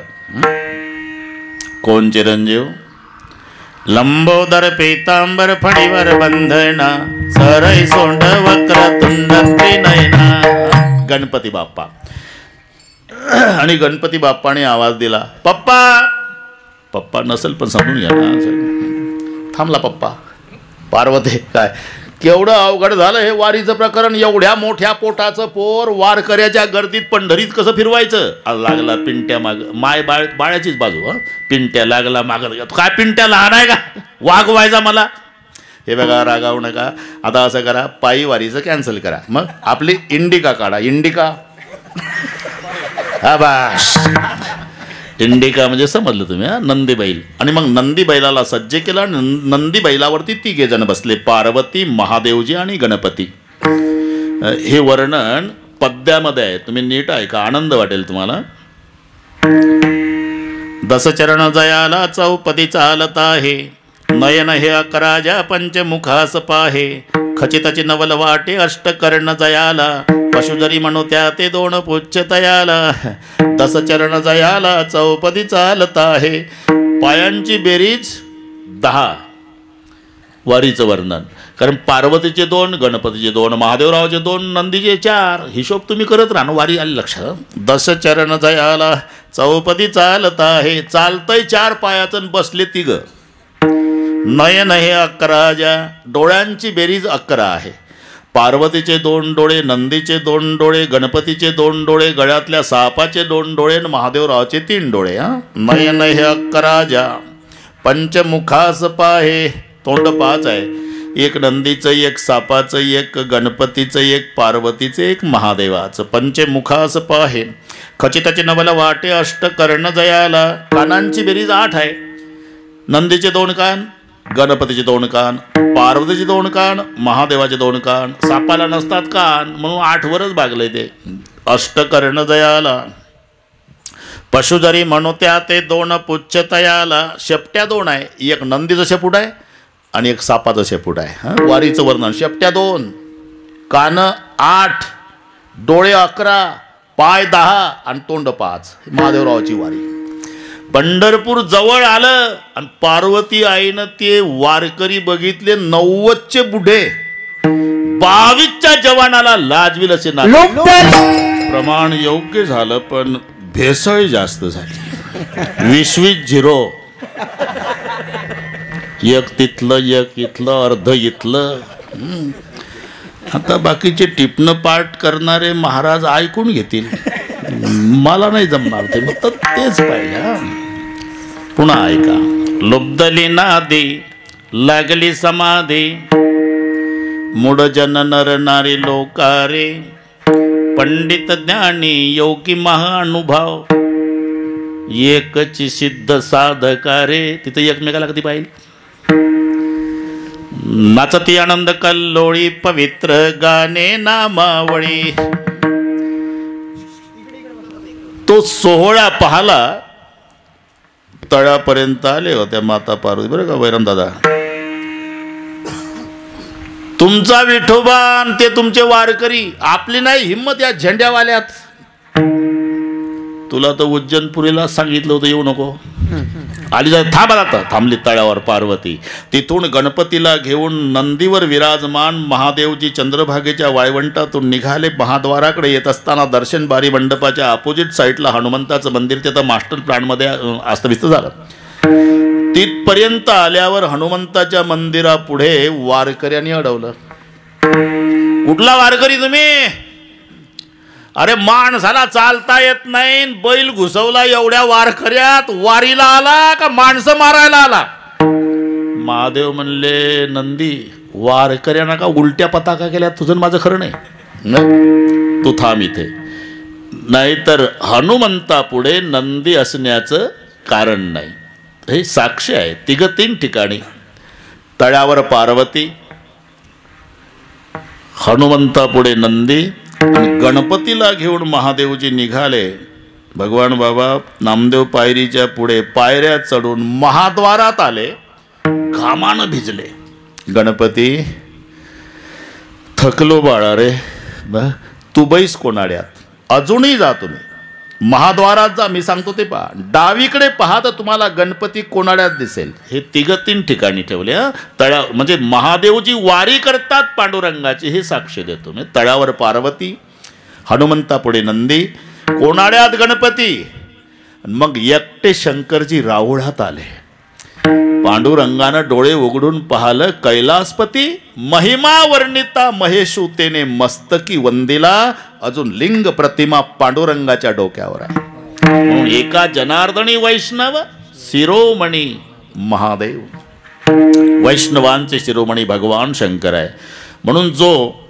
कोण चिरंजीव? लंबोदर पीतांबर फणीवर बंधना, सरई सोंड वक्रतुंड त्रिनयना. गणपती बाप्पा. आणि गणपती बाप्पाने आवाज दिला, पप्पा. पप्पा नसेल पण समजून घ्या ना. थांबला पप्पा. पार्वती काय केवढं अवघड झालं हे वारीचं प्रकरण. एवढ्या मोठ्या पोटाचं पोर वारकऱ्याच्या गर्दीत पंढरीत कसं फिरवायचं? लागला पिंट्या माग. माय बाळ्याचीच बाजू. पिंट्या लागला माग. काय पिंट्या लहान आहे का वागवायचा मला? हे बघा, रागावू नका. आता असं करा, पायी वारीचं कॅन्सल करा. मग आपली इंडिका काढा. इंडिका. हा बाश. इंडिका म्हणजे समजलं तुम्ही. नंदी बैल. आणि मग नंदी बैलाला सज्ज केला. नंदी बैलावरती 3 जण बसले, पार्वती, महादेवजी आणि गणपती. हे वर्णन पद्यामध्ये आहे, तुम्ही नीट ऐका, आनंद वाटेल तुम्हाला. दसचरण जयाला चौपदी चालत आहे, नयन हे 11 ज्या पंचमुखास पाहे. खचिताची नवल वाटे अष्टकर्ण जयाला, पशु जरी म्हणू त्या ते 2 पुच्छ तयाला. दसचरण जयाला चौपदी चालत आहे. पायांची बेरीज 10. वारीचं वर्णन. कारण पार्वतीचे 2, गणपतीचे 2, महादेवरावचे 2, नंदीचे 4. हिशोब तुम्ही करत राहा. वारी आली लक्षात. दसचरण जयाला चौपदी चालत आहे. चालतंय 4 पायाचं, बसले 3. नयन हे 11 ज्या, डोळ्यांची बेरीज 11 आहे. पार्वतीचे 2 डोळे, नंदीचे 2 डोळे, गणपतीचे 2 डोळे, गळ्यातल्या सापाचे 2 डोळे आणि महादेवरावचे 3 डोळे. नयन हे 11 ज्या पंचमुखास पाहे. तोंड 5 आहे. 1 नंदीचं, 1 सापाचं, 1 गणपतीचं, 1 पार्वतीचं, 1 महादेवाचं. पंचमुखास पाहे. खचिताची नवल वाटे अष्टकर्ण जयाला. कानांची बेरीज 8 आहे. नंदीचे 2 कान, गणपतीचे 2 कान, पार्वतीचे 2 कान, महादेवाचे 2 कान. सापाला नसतात कान म्हणून 8 वरच भागले ते. अष्टकर्ण जयाला. पशु जरी म्हणू त्या ते 2 पुच्छ तयाला. शेपट्या 2 आहे. 1 नंदीचं शेपूट आहे आणि 1 सापाचं शेपूट आहे. वारीचं वर्णन. शेपट्या 2, कान 8, डोळे 11, पाय 10 आणि तोंड 5. महादेवरावाची वारी. पंढरपूर जवळ आलं आणि पार्वती आईनं ते वारकरी बघितले. 90चे बुढे 22च्या जवानाला लाजविल असे ना. प्रमाण योग्य झालं पण भेसळ जास्त झाली. 20 0. 1 तिथलं, 1 इथलं, अर्ध इथलं. आता बाकीचे टिपणं पाठ करणारे महाराज ऐकून घेतील. मला नाही जमणार ते. मग तेच पाहिजे. पुन्हा ऐका. लुब्धली नादी लागली समाधी, मूढ जन नर नारी लोकारे. पंडित ज्ञानी योगी महानुभाव, एकची सिद्ध साधकारे. तिथं एकमेकाला कधी पाहिजे. नाचती आनंद कल्लोळी पवित्र गाणे नामावळी. तो सोहळा पाहला. तळापर्यंत आले होत्या माता पार्वती. बरं का वैराम दादा, तुमचा विठोबा ते तुमचे वारकरी. आपली नाही हिम्मत या झेंड्यावाल्यात. तुला तर उज्जैनपुरीला सांगितलं होतं येऊ नको. आली जाय थांब आता. थांबली तळ्यावर पार्वती. तिथून गणपतीला घेऊन नंदीवर विराजमान महादेवजी चंद्रभागेच्या वाळवंटातून निघाले. महाद्वाराकडे येत असताना दर्शन बारी मंडपाच्या अपोजिट साईडला हनुमंताचं मंदिर ते तर मास्टर प्लॅनमध्ये अस्तव्यस्त झालं. तिथपर्यंत आल्यावर हनुमंताच्या मंदिरापुढे वारकऱ्यांनी अडवलं. कुठला वारकरी तुम्ही? अरे माणसाला चालता येत नाही, बैल घुसवला एवढ्या वारकऱ्यात वारीला आला का माणसं मारायला आला? महादेव म्हणले नंदी वारकऱ्यांना का उलट्या पताका केल्या? तुझं माझं खरं नाही, तू थांब इथे. नाहीतर हनुमंतापुढे नंदी असण्याचं कारण नाही. हे साक्षी आहे. तिघं 3 ठिकाणी तळ्यावर पार्वती, हनुमंतापुढे नंदी आणि गणपतीला घेऊन महादेवजी निघाले. भगवान बाबा नामदेव पायरीच्या पुढे पायऱ्या चढून महाद्वारात आले. घामानं भिजले. गणपती थकलो बाळा रे, तू बैस कोणाड्यात, अजूनही जा तुम्ही महाद्वारात जा. मी सांगतो ते पहा, डावीकडे पहा तर तुम्हाला गणपती कोणाड्यात दिसेल. हे 3 ठिकाणी ठेवले. तळ्या म्हणजे महादेवजी वारी करतात पांडुरंगाची, हे साक्ष देतो मी. तळ्यावर पार्वती, हनुमंतापुढे नंदी, कोणाड्यात गणपती. मग एकटे शंकरजी राहुळात आले. पांडुरंगानं डोळे उघडून पाहिलं, कैलासपती महिमा वर्णिता महेशू तेने मस्तकी वंदिला. अजून लिंग प्रतिमा पांडुरंगाच्या डोक्यावर आहे. म्हणून एका जनार्दनी वैष्णव शिरोमणी महादेव. वैष्णवांचे शिरोमणी भगवान शंकर आहे. म्हणून जो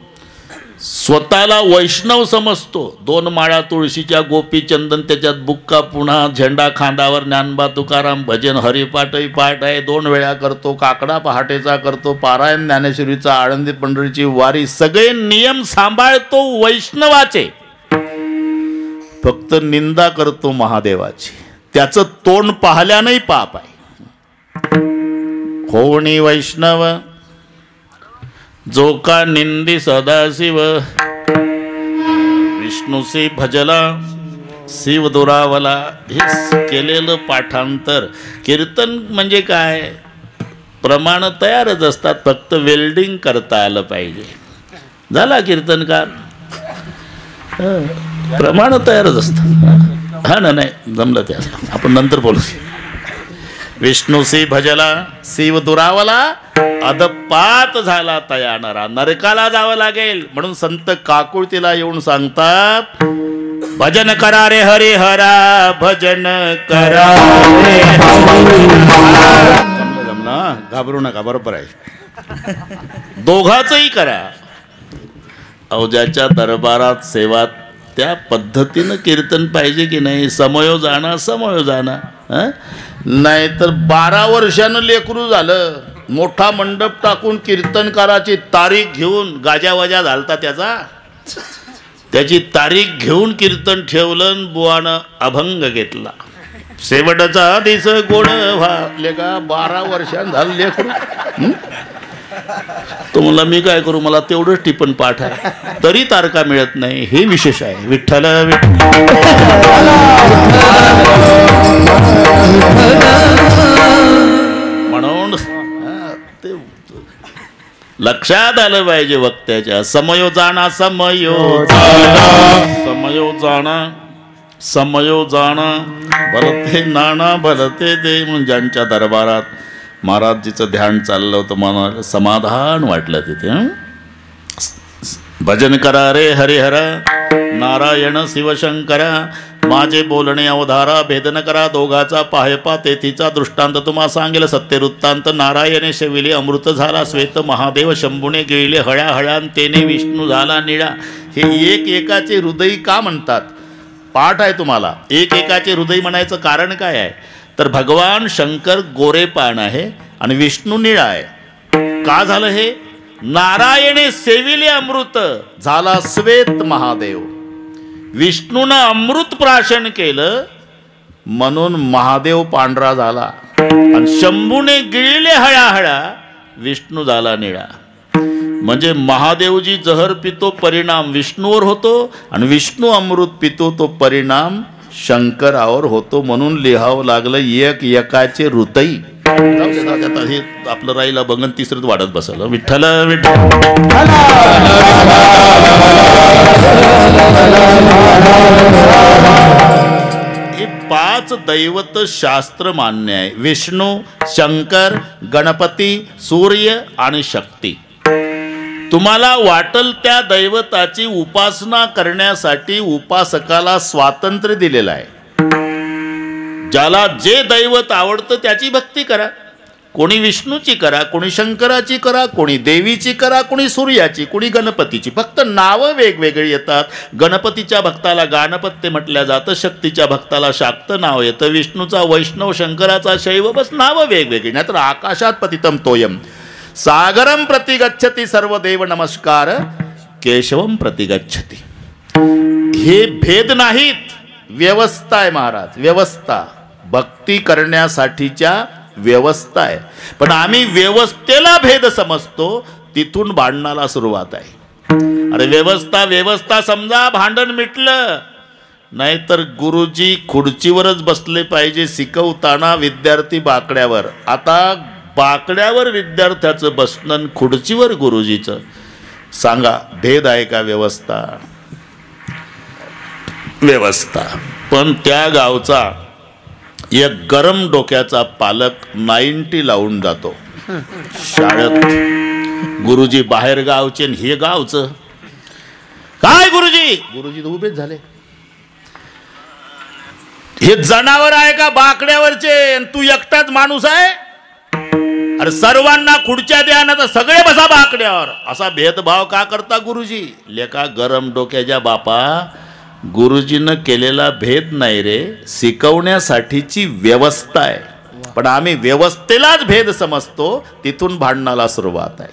स्वतःला वैष्णव समजतो, 2 माळा तुळशीच्या गोपी चंदन त्याच्यात बुक्का, पुन्हा झेंडा खांदावर, ज्ञानबा तुकाराम भजन हरिपाठही पाठ आहे, 2 वेळा करतो, काकडा पहाटेचा करतो, पारायण ज्ञानेश्वरीचा, आळंदी पंढरीची वारी, सगळे नियम सांभाळतो वैष्णवाचे. फक्त निंदा करतो महादेवाची. त्याचं तोंड पाहल्यानंही पाप आहे. कोणी वैष्णव जो का निंदी सदाशिव, विष्णुसी भजला शिव दुरावला. हे केलेलं पाठांतर. कीर्तन म्हणजे काय? प्रमाण तयारच असतात, फक्त वेल्डिंग करता आलं पाहिजे. झाला कीर्तनकार, प्रमाण तयारच असतात. हा ना, नाही जमलं त्या आपण नंतर बोलू. विष्णुसी भजला शिव दुरावला, अदपात झाला तयानरा. नरकाला जावं लागेल. म्हणून संत काकुळतीला येऊन सांगतात, भजन करा रे हरी हरा, भजन करा रे. जमना, घाबरू नका, बरोबर आहे. दोघांचंही करा. अवजाच्या दरबारात सेवा त्या पद्धतीनं कीर्तन पाहिजे की नाही? समयोजाना समयोजाना. नाही तर 12 वर्षानं लेकरू झालं, मोठा मंडप टाकून कीर्तनकाराची तारीख घेऊन गाजावाजा झालता त्याचा. त्याची तारीख घेऊन कीर्तन ठेवलं, बुवानं अभंग घेतला. शेवटचा दिस गोड व्हाले का 12 वर्षांत झालं लेकरू. तो मला मी काय करू, मला तेवढंच टिपण पाठ आहे, तरी तारका मिळत नाही. हे विशेष आहे. विठ्ठल म्हणून ते लक्षात आलं पाहिजे वक्त्याच्या. समयोजाना समयोजाना समयोजाना समयोजाना भलते नाना भलते दे. म्हणून ज्यांच्या दरबारात महाराजजीचं ध्यान चाललं होतं, मला समाधान वाटलं तिथे. भजन करा रे हरिहरा, नारायण शिवशंकरा, माझे बोलणे अवधारा, भेदन करा दोघाचा पाहेपा, तेथीचा दृष्टांत तुम्हा सांगेल सत्य वृत्तांत. नारायणे शेविले अमृत झाला श्वेत, महादेव शंभूने गिळले हळ्या हळ्यान, तेने विष्णू झाला निळा. हे एक एकाचे हृदय का म्हणतात? पाठ आहे तुम्हाला. एक एकाचे हृदय म्हणायचं कारण काय आहे? तर भगवान शंकर गोरे पान आहे आणि विष्णू निळा आहे. का झालं हे? नारायणे सेविले अमृत, झाला श्वेत महादेव. विष्णूनं अमृत प्राशन केलं म्हणून महादेव पांढरा झाला, आणि शंभूने गिळले हळ्याहळ्या, विष्णू झाला निळा. म्हणजे महादेवजी जहर पितो परिणाम विष्णूवर होतो, आणि विष्णू अमृत पितो तो परिणाम शंकरावर होतो म्हणून लिहावं लागलं एक एकाचे ऋतई. आता हे आपलं राहिलं बघन तिसरंच वाढत बसलं. विठ्ठल हे 5 दैवत शास्त्र मान्य आहे. विष्णू, शंकर, गणपती, सूर्य आणि शक्ती. तुम्हाला वाटल त्या दैवताची उपासना करण्यासाठी उपासकाला स्वातंत्र्य दिलेलं आहे. ज्याला जे दैवत आवडतं त्याची भक्ती करा. कोणी विष्णूची करा, कोणी शंकराची करा, कोणी देवीची करा, कोणी सूर्याची, कोणी गणपतीची. फक्त नावं वेगवेगळी येतात. गणपतीच्या भक्ताला गाणपत्य म्हटलं जातं, शक्तीच्या भक्ताला शाक्त नाव येतं, विष्णूचा वैष्णव, शंकराचा शैव, बस नावं वेगवेगळी. नाहीतर आकाशात पतितम तोयम सागरम प्रति गच्छति सर्व देव नमस्कार केशवम प्रति गच्छति. हे भेद नाहीत, व्यवस्था आहे महाराज. व्यवस्था भक्ती करण्यासाठीच्या व्यवस्था आहे. पण आम्ही व्यवस्थेला भेद समजतो, तिथून भांडणाला सुरुवात आहे. अरे व्यवस्था व्यवस्था समजा, भांडण मिटलं. नाहीतर गुरुजी खुर्चीवरच बसले पाहिजे शिकवताना, विद्यार्थी बाकड्यावर. आता बाकड्यावर विद्यार्थ्याचं बसणं, खुर्चीवर गुरुजीचं. सांगा भेद आहे का? व्यवस्था व्यवस्था. पण त्या गावचा एक गरम डोक्याचा पालक 90 लावून जातो शाळेत. गुरुजी बाहेर गावचे, हे गावचं काय? गुरुजी गुरुजी तर उभेच झाले. हे जनावर आहे का बाकड्यावरचे? तू एकटाच माणूस आहे? अरे सर्वांना खुर्च्या द्या ना, तर सगळे बसा बाकड्यावर. असा भेदभाव का करता गुरुजी? लेका गरम डोक्याच्या बापा, गुरुजीनं केलेला भेद नाही रे, शिकवण्यासाठीची व्यवस्था आहे. पण आम्ही व्यवस्थेलाच भेद समजतो, तिथून भांडणाला सुरुवात आहे.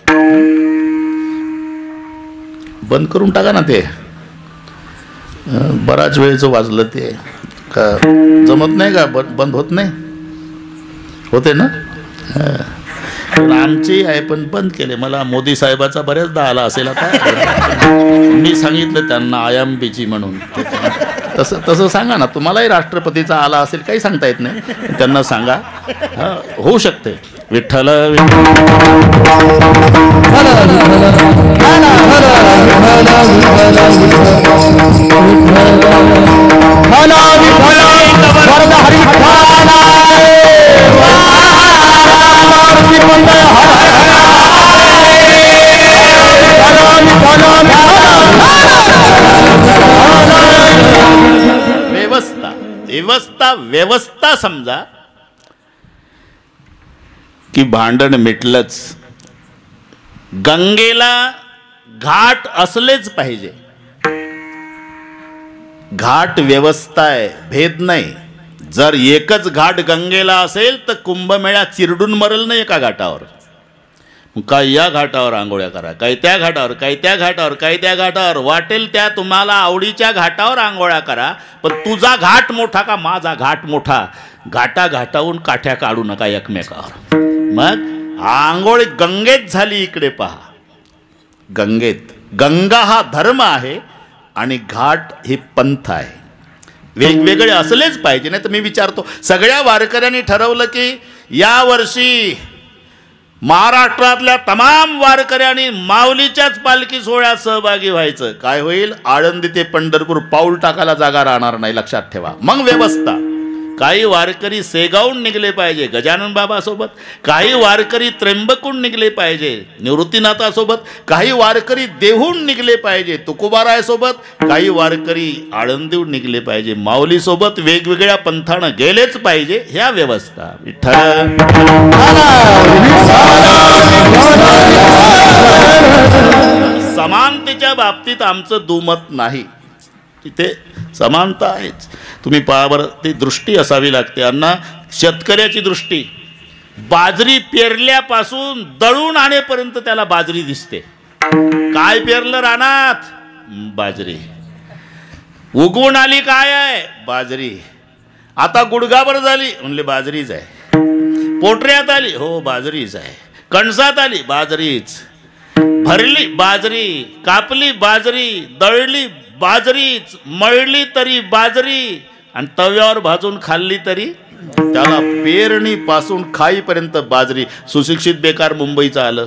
बंद करून टाका ना ते. बराच वेळचं वाजलं ते. का जमत नाही का? बंद होत नाही? होते ना? आमची आहे पण बंद केले. मला मोदी साहेबाचा बऱ्याचदा आला असेल. आता मी सांगितलं त्यांना आयएमपीची म्हणून. तसं सांगा ना. तुम्हालाही राष्ट्रपतीचा आला असेल, काही सांगता येत नाही. त्यांना सांगा, होऊ शकते. विठ्ठल व्यवस्था व्यवस्था व्यवस्था समजा की भांडण मिटलंच. गंगेला घाट असलेच पाहिजे. घाट व्यवस्था आहे, भेद नाही. जर एकच घाट गंगेला असेल तर कुंभमेळा चिरडून मरल नाही एका घाटावर. काय या घाटावर आंघोळ्या करा, काही त्या घाटावर, काही त्या घाटावर, काही त्या घाटावर. वाटेल त्या तुम्हाला आवडीच्या घाटावर आंघोळ्या करा. पण तुझा घाट मोठा का माझा घाट मोठा? घाटा घाटावून काठ्या काढू नका एकमेकावर. मग आंघोळ गंगेत झाली. इकडे पहा, गंगेत. गंगा हा धर्म आहे आणि घाट ही पंथ आहे. वेगवेगळे असलेच पाहिजे. नाही तर मी विचारतो, सगळ्या वारकऱ्यांनी ठरवलं की या वर्षी महाराष्ट्रातल्या तमाम वारकऱ्यांनी माऊलीच्याच पालखी सोहळ्यात सहभागी व्हायचं. काय होईल? आळंदी ते पंढरपूर पाऊल टाकायला जागा राहणार नाही, लक्षात ठेवा. मग व्यवस्था. काही वारकरी सेगावून निघले पाहिजे गजानन बाबासोबत, काही वारकरी त्र्यंबकून निघले पाहिजे निवृत्तीनाथासोबत, काही वारकरी देहून निघले पाहिजे तुकोबारायसोबत, काही वारकरी आळंदीहून निघले पाहिजे माऊलीसोबत. वेगवेगळ्या पंथानं गेलेच पाहिजे. ह्या व्यवस्था. विठ्ठल समानतेच्या बाबतीत आमचं दुमत नाही. तिथे समानता आहेच. तुम्ही पहा बरं, ती दृष्टी असावी लागते. अण्णा, शेतकऱ्याची दृष्टी, बाजरी पेरल्यापासून दळून आणेपर्यंत त्याला बाजरी दिसते. काय पेरलं रानात? बाजरी. उगवून आली काय आहे? बाजरी. आता गुडघाभर झाली म्हणले बाजरीच आहे. पोटऱ्यात आली, हो बाजरीच आहे. कणसात आली, बाजरीच. भरली, बाजरी. कापली, बाजरी. दळली, बाजरीच. मळली तरी बाजरी. आणि तव्यावर भाजून खाल्ली तरी त्याला पेरणीपासून खाईपर्यंत बाजरी. सुशिक्षित बेकार मुंबईचं आलं,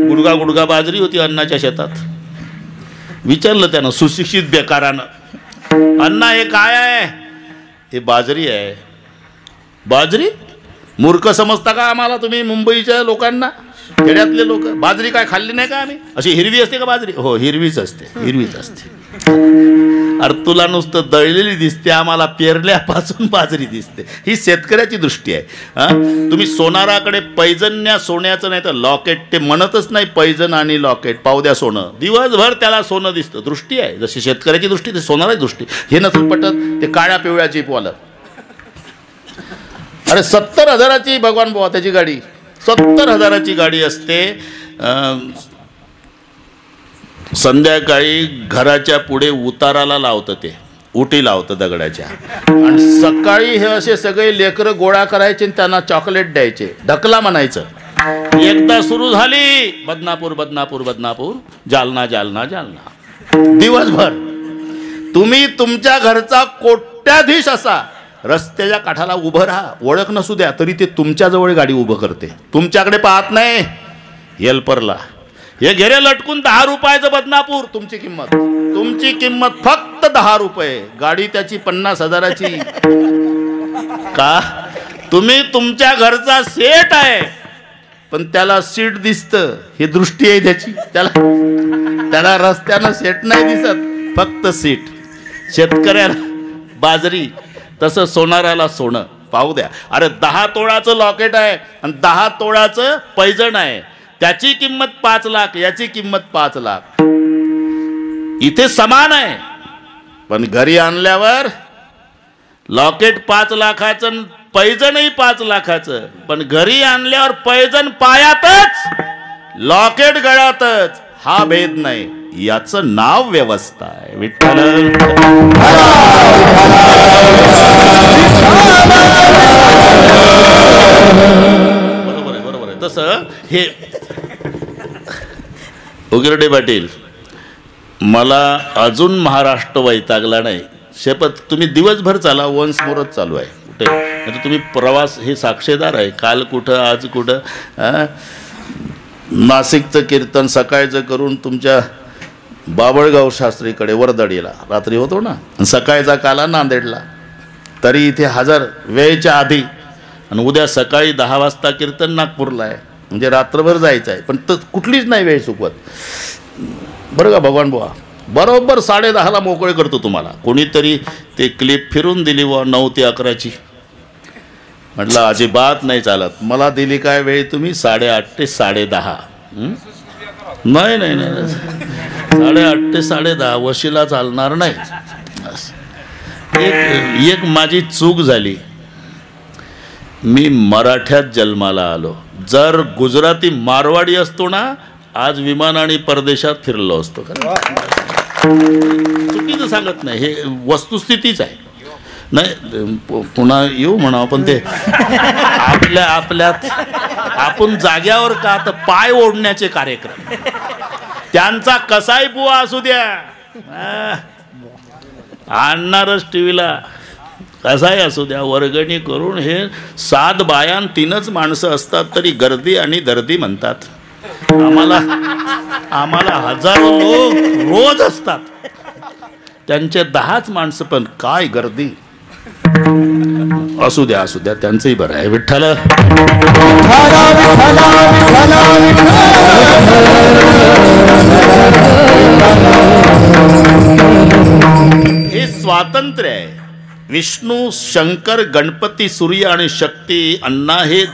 गुडगा गुडगा बाजरी होती अण्णाच्या शेतात. विचारलं त्यानं सुशिक्षित बेकारानं, अण्णा हे काय आहे? हे बाजरी आहे. बाजरी? मूर्ख समजता का आम्हाला तुम्ही मुंबईच्या लोकांना, खेड्यातले लोक? बाजरी काय खाल्ली नाही का आम्ही? अशी हिरवी असते का बाजरी? हो हिरवीच असते, हिरवीच असते. अरे तुला नुसतं दळलेली दिसते, आम्हाला पेरल्यापासून बाजरी दिसते. ही शेतकऱ्याची दृष्टी आहे. तुम्ही सोनाराकडे पैजन्या सोन्याचं नाही तर लॉकेट, ते म्हणतच नाही पैजन आणि लॉकेट, पावद्या सोनं, दिवसभर त्याला सोनं दिसतं. दृष्टी आहे जशी शेतकऱ्याची दृष्टी, ते सोनाराची दृष्टी. हे नसेल पटत ते काळ्या पिवळ्या जीपवालं. अरे 70,000ची भगवान बुवा त्याची गाडी, 70,000ची गाडी असते. संध्याकाळी घराच्या पुढे उताराला लावतं, ते उटी लावतं दगडाच्या, आणि सकाळी हे असे सगळे लेकरं गोळा करायचे आणि त्यांना चॉकलेट द्यायचे, ढकला म्हणायचं. एकदा सुरू झाली बदनापूर बदनापूर बदनापूर, जालना जालना जालना, दिवसभर. तुम्ही तुमच्या घरचा कोट्याधीश असा, रस्त्याच्या काठाला उभं राहा, ओळख नसू द्या तरी ते तुमच्याजवळ गाडी उभं करते, तुमच्याकडे पाहत नाही. हेल्परला हे घेरे लटकून 10 रुपयाचं बदनापूर, तुमची किंमत फक्त 10 रुपये, गाडी त्याची 50,000ची. का? तुम्ही तुमच्या घरचा सेट आहे पण त्याला सीट दिसतं, ही दृष्टी आहे त्याची. त्याला रस्त्यानं सेट नाही दिसत, फक्त सीट. शेतकऱ्याला बाजरी, तसं सोनाराला सोनं. पाहू द्या, अरे 10 तोळाचं लॉकेट आहे आणि 10 तोळाचं पैजण आहे, त्याची किंमत 5 लाख, याची किंमत 5 लाख. इथे समान आहे, पण घरी आणल्यावर लॉकेट 5 लाखाचं, पैजणही 5 लाखाचं. पण घरी आणल्यावर पैजण पायातच, लॉकेट गळ्यातच. हा भेद नाही, याचं नाव व्यवस्था आहे. विठ्ठल बरोबर आहे. तसं हे उगिरडे पाटील, मला अजून महाराष्ट्र वैतागला नाही. शपथ, तुम्ही दिवसभर चाला, वन्स मोरच चालू आहे कुठे. म्हणजे तुम्ही प्रवास हे साक्षीदार आहे, काल कुठं आज कुठं. नाशिकचं कीर्तन सकाळचं करून तुमच्या बाबळगाव शास्त्रीकडे वर्दडीला रात्री होतो ना, सकाळचा काला नांदेडला, तरी इथे हजर वेळेच्या आधी. आणि उद्या सकाळी 10 वाजता कीर्तन नागपूरला आहे, म्हणजे रात्रभर जायचं आहे. पण तर कुठलीच नाही वेळ चुकवत, बरं का भगवान बुवा. बरोबर 10:30ला मोकळे करतो तुम्हाला. कोणीतरी ते क्लिप फिरून दिली बुवा 9 ते 11ची. म्हटलं अजिबात नाही चालत. मला दिली काय वेळ तुम्ही? 8:30 ते 10:30. नाही 8:30 ते 10:30 वशिला चालणार नाही. एक माझी चूक झाली, मी मराठ्यात जन्माला आलो. जर गुजराती मारवाडी असतो ना, आज विमानाने परदेशात फिरलो असतो. चुकीचं सांगत नाही, हे वस्तुस्थितीच आहे. नाही पुन्हा येऊ म्हणा, पण ते आपल्यात आपण जाग्यावर का, तर पाय ओढण्याचे कार्यक्रम. त्यांचा कसाही बुवा असू द्या, आणणारच टीव्हीला, कसाही असू द्या, वर्गणी करून. हे 7 बाया 3च माणसं असतात तरी गर्दी आणि दर्दी म्हणतात. आम्हाला हजारो लोक रोज असतात, त्यांचे 10च माणसं, पण काय गर्दी. असू द्या त्यांचंही बरं आहे. विठ्ठल हे स्वातंत्र्य आहे. विष्णू, शंकर, गणपती, सूर्य आणि शक्ती, अण्णा, हे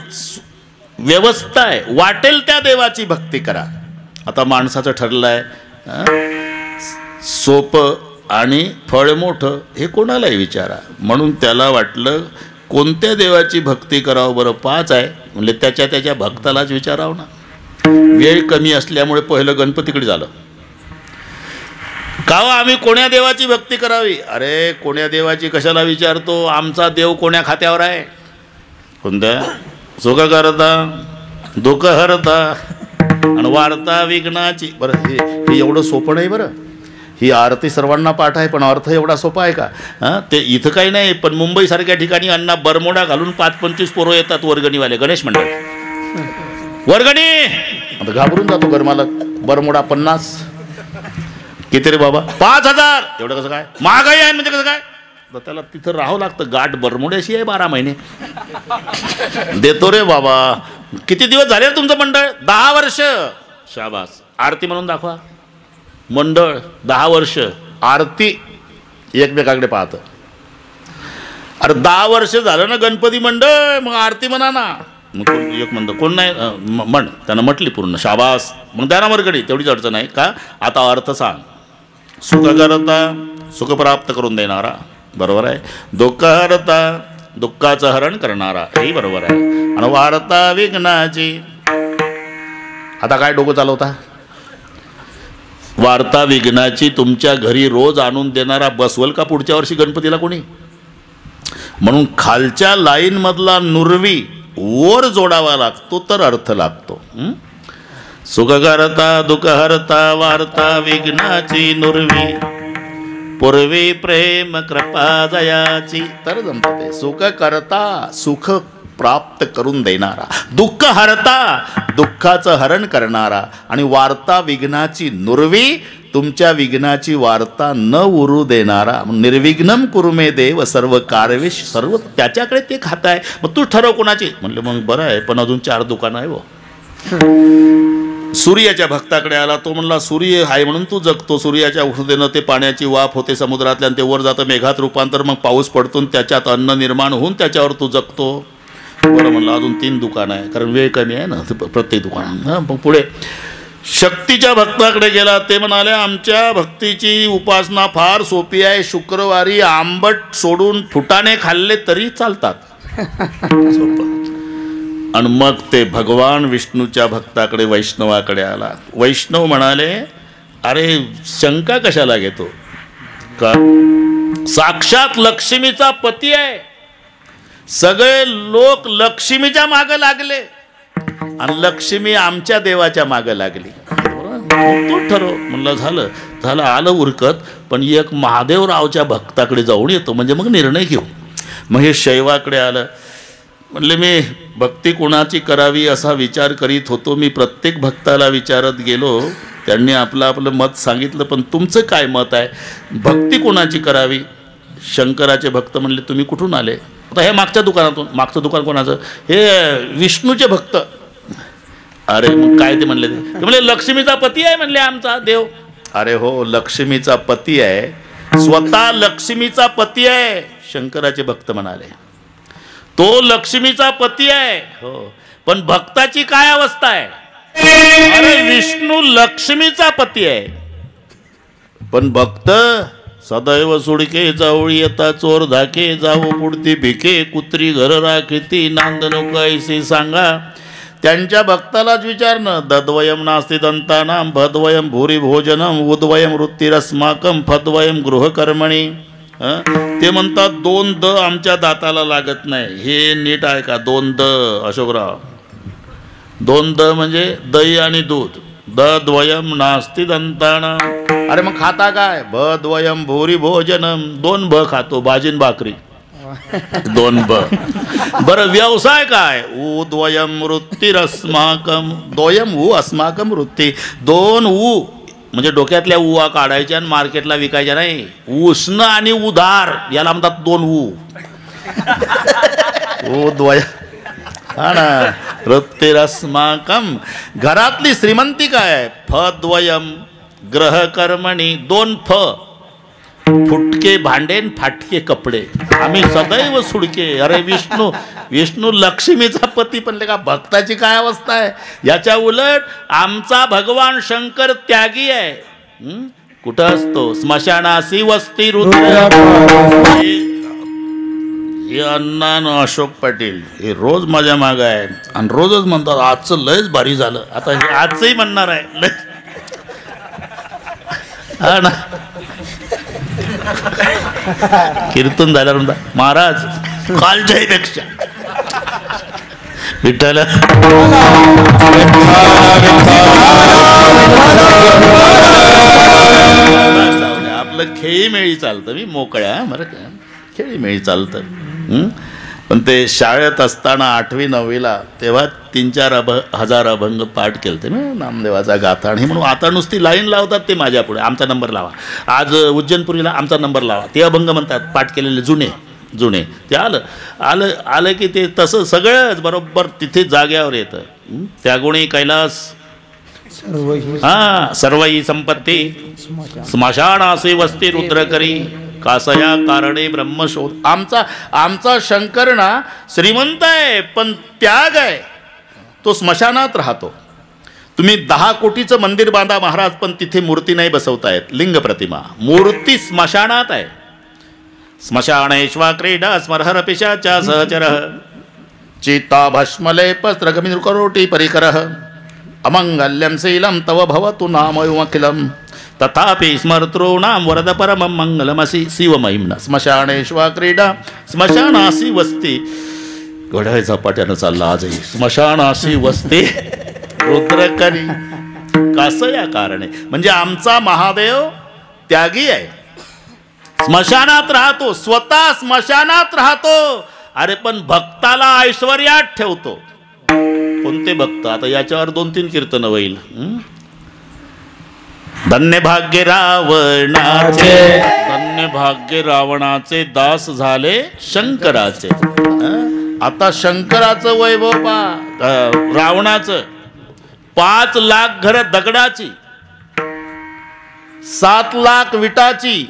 व्यवस्था आहे. वाटेल त्या देवाची भक्ती करा. आता माणसाचं ठरलं आहे सोपं आणि फळ मोठं, हे कोणालाही विचारा. म्हणून त्याला वाटलं कोणत्या देवाची भक्ती करावं बरं? 5 आहे म्हणजे त्याच्या भक्तालाच विचारावं ना. वेळ कमी असल्यामुळे पहिलं गणपतीकडे झालं. का आम्ही कोण्या देवाची भक्ती करावी? अरे कोण्या देवाची कशाला विचारतो? आमचा देव कोण्या खात्यावर आहे? कोणत्या? सुख करता, दुःख हरता आणि वार्ता विघ्नाची. बरं हे एवढं सोपं नाही. बरं ही आरती सर्वांना पाठ आहे, पण अर्थ एवढा सोपा आहे का? हां, ते इथं काही नाही, पण मुंबईसारख्या ठिकाणी अण्णा बरमोडा घालून 5-25 पोरं येतात वर्गणीवाले, गणेश मंडळ वर्गणी. आता घाबरून जातो घरमालक, बरमोडा 50, किती रे बाबा? 5000. एवढं कसं काय? महागाई आहे म्हणजे कसं काय? तर त्याला तिथं राहावं लागतं, गाठ बरमोड्याशी आहे 12 महिने. देतो रे बाबा. किती दिवस झाले तुमचं मंडळ? 10 वर्ष. शाबास. आरती म्हणून दाखवा. मंडळ 10 वर्ष आरती एकमेकाकडे पाहतं. अरे 10 वर्ष झालं ना गणपती मंडळ, मग आरती म्हणा ना. मग कोण एक म्हणतं, कोण नाही म्हण, त्यानं म्हटली पूर्ण. शाबास. मग द्या ना वर्गणी, तेवढीच अडचण आहे का? आता अर्थ सांग. सुख करता सुख प्राप्त करून देणारा, बरोबर आहे. दुःख हरता दुःखाचं हरण करणारा, हेही बरोबर आहे. आणि वार्ता विघ्नाची. आता काय डोकं चालवता? वार्ता विघ्नाची तुमच्या घरी रोज आणून देणारा बसवल का पुढच्या वर्षी गणपतीला कोणी? म्हणून खालच्या लाईन मधला नुरवी वर जोडावा लागतो तर अर्थ लागतो. सुख करता दुःख हरता वार्ता विघ्नाची नुरवी, पूर्वी प्रेम कृपा जयाची. तर जमतं ते. सुख करता सुख प्राप्त करून देणारा, दुःख हरता दुःखाचं हरण करणारा, आणि वार्ता विघ्नाची नुरवी तुमच्या विघ्नाची वार्ता न उरू देणारा. निर्विघ्नम कुरुमे देव सर्व कारवेश सर्व, त्याच्याकडे ते खाताय. मग तू ठरव कोणाची. म्हणलं मग बरं आहे, पण अजून 4 दुकानं आहे. सूर्याच्या भक्ताकडे आला. तो म्हणला सूर्य आहे म्हणून तू जगतो. सूर्याच्या उष्णतेनं ते पाण्याची वाफ होते समुद्रातल्या, आणि ते वर जातं मेघात रूपांतर, मग पाऊस पडतो, त्याच्यात अन्न निर्माण होऊन त्याच्यावर तू जगतो. बरं म्हणलं अजून 3 दुकानं आहे, कारण वेळ कमी आहे ना प्रत्येक दुकान. हां, मग पुढे शक्तीच्या भक्ताकडे गेला. ते म्हणाले आमच्या भक्तीची उपासना फार सोपी आहे. शुक्रवारी आंबट सोडून फुटाणे खाल्ले तरी चालतात. आणि मग ते भगवान विष्णूच्या भक्ताकडे वैष्णवाकडे आला. वैष्णव म्हणाले अरे शंका कशाला घेतो का? साक्षात लक्ष्मीचा पती आहे. सगळे लोक लक्ष्मीच्या मागे लागले आणि लक्ष्मी आमच्या देवाच्या मागे लागली. तू ठरव. म्हणलं झालं झालं, आलं उरकत, पण एक महादेवरावच्या भक्ताकडे जाऊन येतो, म्हणजे मग निर्णय घेऊ. मग हे शैवाकडे आलं. म्हणले मी भक्ती कोणाची करावी असा विचार करीत होतो. मी प्रत्येक भक्ताला विचारत गेलो, त्यांनी आपलं आपलं मत सांगितलं, पण तुमचं काय मत आहे? भक्ती कोणाची करावी? शंकराचे भक्त म्हणले तुम्ही कुठून आले? आता हे मागच्या दुकानातून. मागचं दुकान कोणाचं? हे विष्णूचे भक्त. अरे मग काय ते म्हणले? ते म्हणले लक्ष्मीचा पती आहे म्हणले आमचा देव. अरे हो, लक्ष्मीचा पती आहे, स्वतः लक्ष्मीचा पती आहे. शंकराचे भक्त म्हणाले तो लक्ष्मीचा पती आहे हो, पण भक्ताची काय अवस्था आहे? अरे विष्णू लक्ष्मीचा पती आहे, पण भक्त सदैव सुडके जावळी येता चोर धाके जावो पुढती भिके कुत्री घर राखती नांद नको ऐसे सांगा. त्यांच्या भक्तालाच विचारणं. दद्वयम नास्ति दंतानाम भद्वयम भूरी भोजनम उद्वयम वृत्तिरस्माकम फद्वयम गृहकर्मणी. ते म्हणतात 2 द आमच्या दाताला लागत नाही. हे नीट आहे का? 2 द अशोकराव. 2 द म्हणजे दही आणि दूध. दद्वयम नास्ति दंतानाम. अरे मग खाता काय? भद्वयम भूरी भोजनम. 2 भ खातो, भाजीन भाकरी. 2 ब. बरं व्यवसाय काय? उद्वयम वृत्तिरस्माकम. द्वयम उ अस्माकम वृत्ती. 2 उ म्हणजे डोक्यातल्या उवा काढायच्या आणि मार्केटला विकायच्या नाही. उष्ण आणि उधार याला म्हणतात 2 उ. उद्वय हा ना. वृत्तिरस्माकम. घरातली श्रीमंती काय? फद्वयम ग्रहकर्मणी. 2 फ. फुटके भांडेन फाटके कपडे. आम्ही सदैव सुडके. अरे विष्णू लक्ष्मीचा पती, पण का भक्ताची काय अवस्था आहे? याच्या उलट आमचा भगवान शंकर त्यागी आहे. कुठं असतो? स्मशानासी वस्ती रुद्र. हे अण्णा अशोक पाटील हे रोज माझ्या माग आहे आणि रोजच म्हणतात आजचं लयच भारी झालं. आता हे आजचंही म्हणणार आहे लय. हा ना. कीर्तन झाल्यावर म्हणतात महाराज कालच्याही पेक्षा विठ्ठल. आपलं खेळीमेळी चालतं, मी मोकळ्या बरं का, खेळीमेळी चालतं. पण ते शाळेत असताना 8वी 9वीला तेव्हा 3-4 हजार अभंग पाठ केले ते मी, नामदेवाचा गाथा. आणि म्हणून आता नुसती लाईन लावतात ते माझ्या पुढे, आमचा नंबर लावा. आज उज्जैनपुरीला आमचा नंबर लावा, ते अभंग म्हणतात पाठ केलेले जुने ते आलं की ते तसं सगळंच बरोबर तिथे जाग्यावर येतं. त्यागुणी कैलास सर्वही संपत्ती स्मशानासी वस्ती रुद्र करी कासया कारणे ब्रह्मशोध. आमचा शंकर ना श्रीमंत आहे पण त्याग आहे, तो स्मशानात राहतो. तुम्ही 10 कोटीचं मंदिर बांधा महाराज, पण तिथे मूर्ती नाही बसवतायत, लिंग प्रतिमा. मूर्ती स्मशानात आहे. स्मशानेश्वा क्रीडा स्मरहर पिशाचा सहचर चिता भस्मलेपस्त्रगमिरुकरोटी परिकरः अमंगल्यं शीलं तव भवतु नामयुमखिलं तथापि स्मर्तॄणां वरद परमं मंगलमसि शिवमहिम्ना. स्मशानेश्वा क्रीडा, स्मशानासी वस्ती. घड्याळ झपाट्यानं चालला आजही. स्मशानासी वस्ती रुद्रकरी कासया कारणे. म्हणजे आमचा महादेव त्यागी आहे, स्मशानात राहतो, स्वतः स्मशानात राहतो. अरे पण भक्ताला ऐश्वर्यात ठेवतो. कोणते भक्त? आता याच्यावर 2-3 कीर्तन होईल. धन्य भाग्य रावणाचे, धन्य भाग्य रावणाचे, दास झाले शंकराचे. आता शंकराचं वैभव पा, रावणाचं 5 लाख घर दगडाची, 7 लाख विटाची,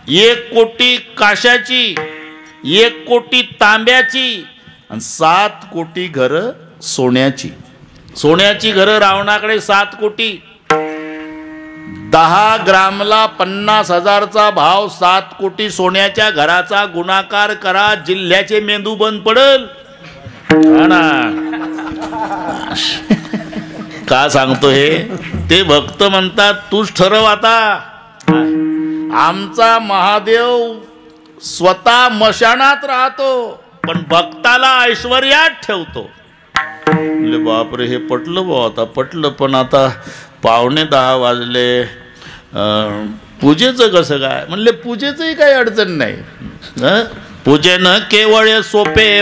1 कोटी काशाची, 1 कोटी तांब्याची आणि 7 कोटी घरं सोन्याची. सोन्याची घरं रावणाकडे 7 कोटी. 10 ग्रामला 50,000चा भाव, 7 कोटी सोन्याच्या घराचा गुणाकार करा, जिल्ह्याचे मेंदू बंद पडल. का सांगतो हे? ते भक्त म्हणतात तूच ठरव आता. आमचा महादेव स्वतः मशानात राहतो पण भक्ताला ऐश्वर्यात ठेवतो. म्हणले बापरे, हे पटलं बा, आता पटलं. पण आता 9:45 वाजले, पूजेचं कसं काय? म्हणले पूजेचंही काही अडचण नाही. पूजेनं केवळ सोपे